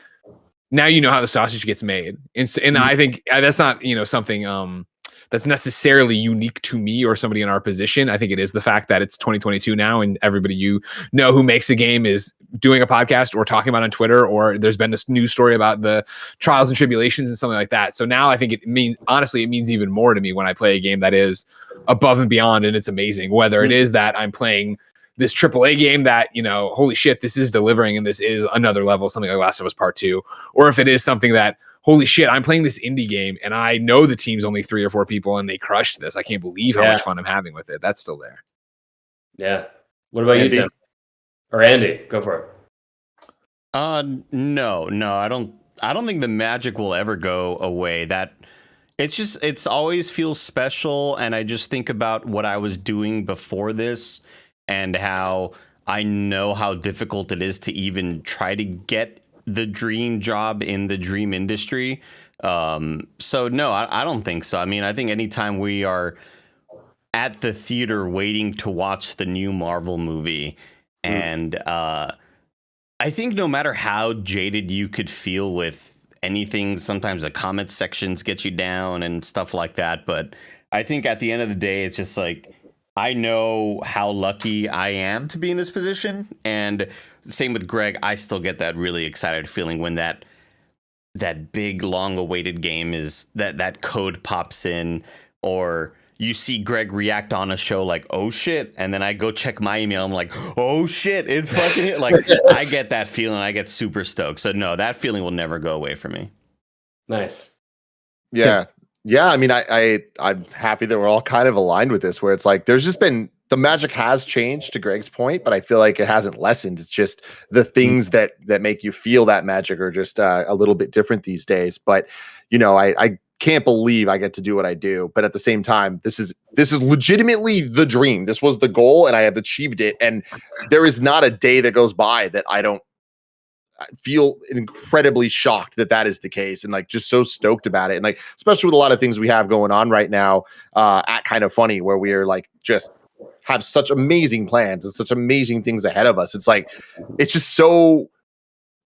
now you know how the sausage gets made. And I think that's not, you know, something that's necessarily unique to me or somebody in our position. I think it is the fact that it's 2022 now, and everybody who makes a game is doing a podcast or talking about it on Twitter, or there's been this news story about the trials and tribulations and something like that. So now I think it means even more to me when I play a game that is above and beyond, and it's amazing. Whether it is that I'm playing this AAA game that, holy shit, this is delivering and this is another level, something like Last of Us Part 2, or if it is something that, holy shit, I'm playing this indie game and I know the team's only 3 or 4 people and they crushed this. I can't believe how much fun I'm having with it. That's still there. Yeah. What about Andy? You, Tim? Or Andy? Go for it. No, I don't think the magic will ever go away. That it's always feels special, and I just think about what I was doing before this and how I know how difficult it is to even try to get the dream job in the dream industry. So no, I don't think so. I mean, I think anytime we are at the theater waiting to watch the new Marvel movie, and I think no matter how jaded you could feel with anything, sometimes the comment sections get you down and stuff like that. But I think at the end of the day, it's just like, I know how lucky I am to be in this position. And same with Greg, I still get that really excited feeling when that big long awaited game is that code pops in, or you see Greg react on a show like, oh shit, and then I go check my email, I'm like, oh shit, it's fucking it. Like, I get that feeling, I get super stoked. So no, that feeling will never go away from me. Nice. Yeah. Yeah, I mean, I'm happy that we're all kind of aligned with this, where it's like there's just been, the magic has changed, to Greg's point, but I feel like it hasn't lessened. It's just the things that make you feel that magic are just a little bit different these days. But I can't believe I get to do what I do, but at the same time, this is legitimately the dream. This was the goal, and I have achieved it. And there is not a day that goes by that I don't feel incredibly shocked that is the case, and like just so stoked about it. And like, especially with a lot of things we have going on right now at KindaFunny, where we are like just have such amazing plans and such amazing things ahead of us. It's like, it's just so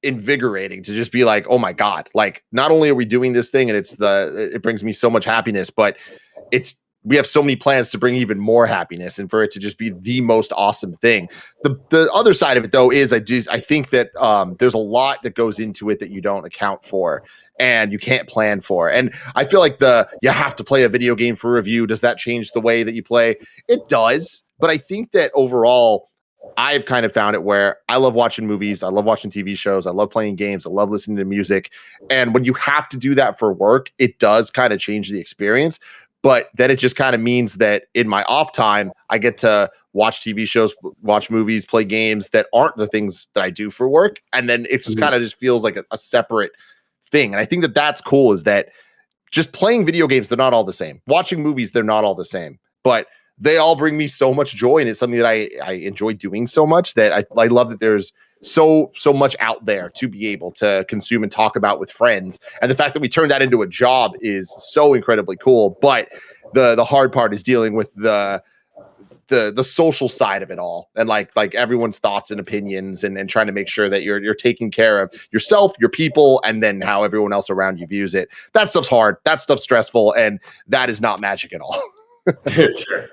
invigorating to just be like, oh my God, like not only are we doing this thing and it brings me so much happiness, but we have so many plans to bring even more happiness and for it to just be the most awesome thing. The other side of it though is I think that there's a lot that goes into it that you don't account for and you can't plan for. And I feel like you have to play a video game for review. Does that change the way that you play? It does. But I think that overall, I've kind of found it where I love watching movies. I love watching TV shows. I love playing games. I love listening to music. And when you have to do that for work, it does kind of change the experience. But then it just kind of means that in my off time, I get to watch TV shows, watch movies, play games that aren't the things that I do for work. And then it just kind of just feels like a separate thing. And I think that that's cool, is that just playing video games, they're not all the same. Watching movies, they're not all the same. But they all bring me so much joy. And it's something that I enjoy doing so much that I love that there's so much out there to be able to consume and talk about with friends. And the fact that we turned that into a job is so incredibly cool. But the hard part is dealing with the social side of it all, and like everyone's thoughts and opinions, and trying to make sure that you're taking care of yourself, your people, and then how everyone else around you views it. That stuff's hard. That stuff's stressful, and that is not magic at all. Sure.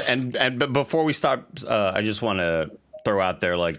And before we stop, I just want to throw out there, like,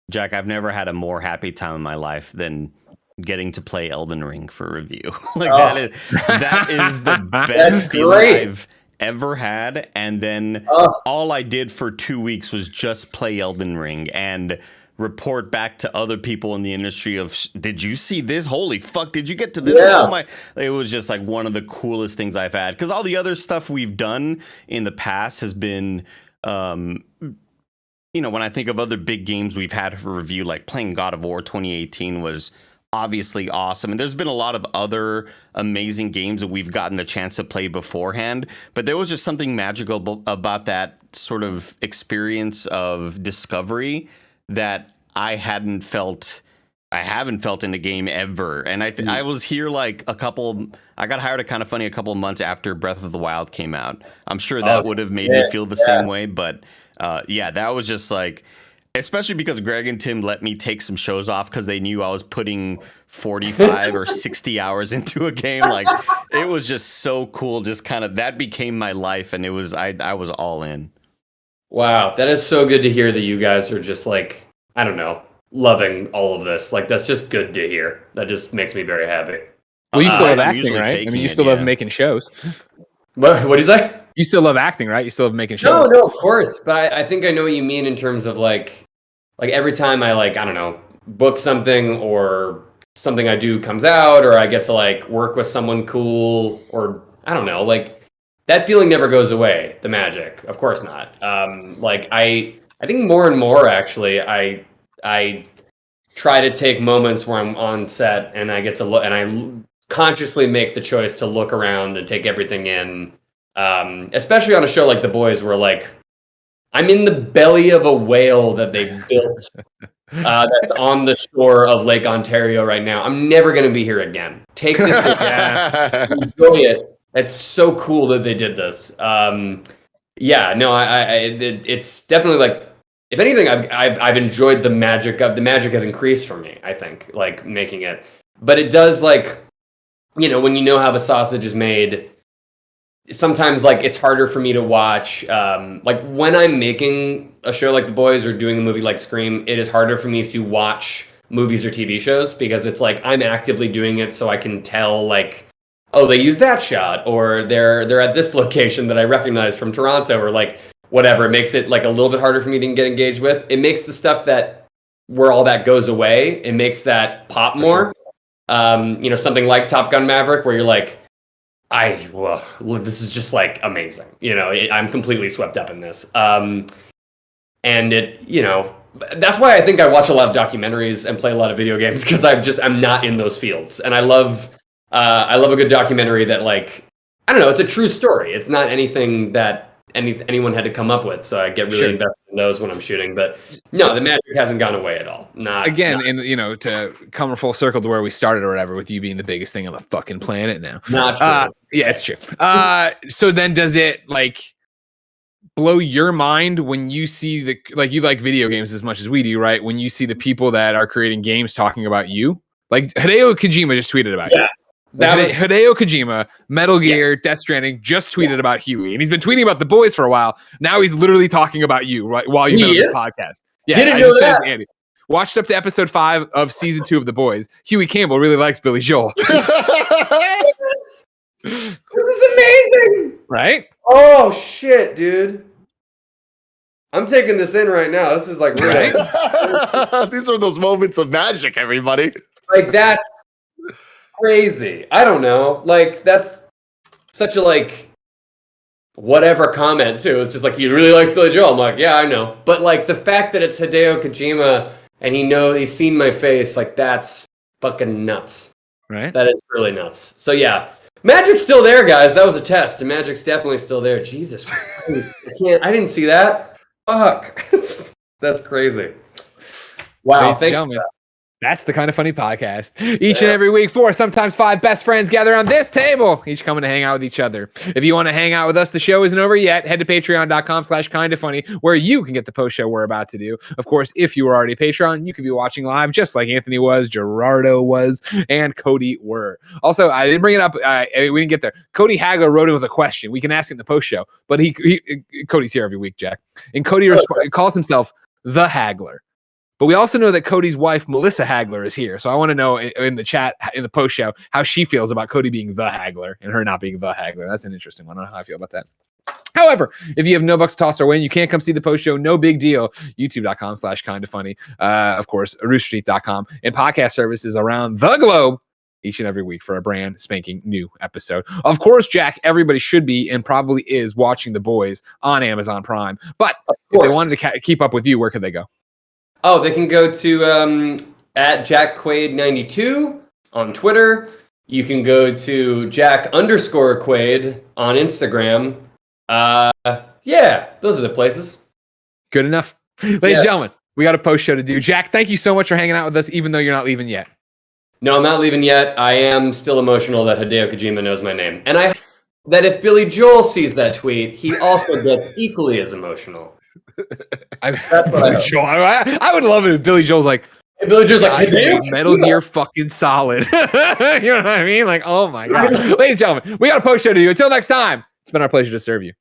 Jack, I've never had a more happy time in my life than getting to play Elden Ring for review. That is the best feeling I've ever had. And then all I did for 2 weeks was just play Elden Ring and report back to other people in the industry of, did you see this? Holy fuck, did you get to this? Yeah. Oh my! It was just like one of the coolest things I've had, because all the other stuff we've done in the past has been when I think of other big games we've had for review, like playing God of War 2018 was obviously awesome. And there's been a lot of other amazing games that we've gotten the chance to play beforehand. But there was just something magical about that sort of experience of discovery that I haven't felt in a game ever. And I was here I got hired at KindaFunny a couple of months after Breath of the Wild came out. I'm sure that would have made me feel the same way. But that was just like, Especially because Greg and Tim let me take some shows off because they knew I was putting 45 or 60 hours into a game. Like, it was just so cool. Just kind of, that became my life, and it was, I was all in. Wow, that is so good to hear that you guys are just like, I don't know, loving all of this. Like, that's just good to hear. That just makes me very happy. Well, you still love I'm acting, usually right? I faking mean, you it, still love yeah. making shows. What do you say? You still love acting, right? You still love making shows. No, of course. But I think I know what you mean in terms of like every time I like, I don't know, book something or something I do comes out, or I get to like work with someone cool, or I don't know, like that feeling never goes away. The magic, of course not. Like I think more and more actually, I try to take moments where I'm on set and I get to look, and I consciously make the choice to look around and take everything in. Especially on a show like The Boys, where like I'm in the belly of a whale that they built that's on the shore of Lake Ontario right now. I'm never going to be here again. Take this in, enjoy it. It's so cool that they did this. Yeah, no, it's definitely like, if anything, I've enjoyed the magic of the magic has increased for me. I think like making it, but it does like, you know, when you know how the sausage is made. Sometimes like it's harder for me to watch like when I'm making a show like The Boys or doing a movie like Scream, it is harder for me to watch movies or TV shows because it's like I'm actively doing it so I can tell like, oh, they use that shot, or they're at this location that I recognize from Toronto, or like whatever. It makes it like a little bit harder for me to get engaged with. It makes the stuff that where all that goes away, it makes that pop more. You know, something like Top Gun Maverick where you're like, this is just like amazing. You know, I'm completely swept up in this. And it, you know, that's why I think I watch a lot of documentaries and play a lot of video games, because I'm not in those fields. And I love a good documentary that like, I don't know, it's a true story. It's not anything that anyone had to come up with. So I get really invested in those when I'm shooting. But no, the magic hasn't gone away at all. And you know, to come full circle to where we started or whatever, with you being the biggest thing on the fucking planet now. Not true. Yeah, it's true. So then does it like blow your mind when you see like you like video games as much as we do, right? When you see the people that are creating games talking about you, like Hideo Kojima just tweeted about you. That was Hideo Kojima, Metal Gear, Death Stranding, just tweeted about Huey, and he's been tweeting about The Boys for a while. Now he's literally talking about you right while you've been on this podcast. Yeah, didn't know that. Andy. Watched up to episode 5 of season 2 of The Boys. Huey Campbell really likes Billy Joel. This is amazing, right? Oh shit, dude! I'm taking this in right now. This is like really These are those moments of magic, everybody. like that's crazy. I don't know. Like that's such a like whatever comment too. It's just like he really likes Billy Joel. I'm like, yeah, I know. But like the fact that it's Hideo Kojima and he's seen my face, like that's fucking nuts. Right? That is really nuts. So yeah. Magic's still there, guys. That was a test. The magic's definitely still there. Jesus Christ. I didn't see that. Fuck. That's crazy. Wow. Ladies and gentlemen, that's the Kind of Funny podcast. Each and every week, 4, sometimes 5 best friends gather on this table, each coming to hang out with each other. If you want to hang out with us, the show isn't over yet. Head to patreon.com/kindafunny, where you can get the post show we're about to do. Of course, if you were already a Patreon, you could be watching live just like Anthony was, Gerardo was, and Cody were. Also, I didn't bring it up. We didn't get there. Cody Hagler wrote in with a question. We can ask it in the post show, but Cody's here every week, Jack. And Cody calls himself the Hagler. But we also know that Cody's wife, Melissa Hagler, is here. So I want to know in the chat, in the post show, how she feels about Cody being the Hagler and her not being the Hagler. That's an interesting one. I don't know how I feel about that. However, if you have no bucks to toss our way and you can't come see the post show, no big deal. YouTube.com/kindafunny. Of course, roosterteeth.com and podcast services around the globe each and every week for a brand spanking new episode. Of course, Jack, everybody should be and probably is watching The Boys on Amazon Prime. But if they wanted to keep up with you, where could they go? Oh, they can go to at JackQuaid92 on Twitter. You can go to Jack_Quaid on Instagram. Yeah, those are the places. Good enough. Ladies and gentlemen, we got a post show to do. Jack, thank you so much for hanging out with us, even though you're not leaving yet. No, I'm not leaving yet. I am still emotional that Hideo Kojima knows my name. And I hope that if Billy Joel sees that tweet, he also gets equally as emotional. Billy Joel. I would love it if Billy Joel's like, And Billy Joel's like, I "Hey, made Metal Gear fucking Solid." You know what I mean? Like, oh my god, ladies and gentlemen, we got a post show to do. Until next time, it's been our pleasure to serve you.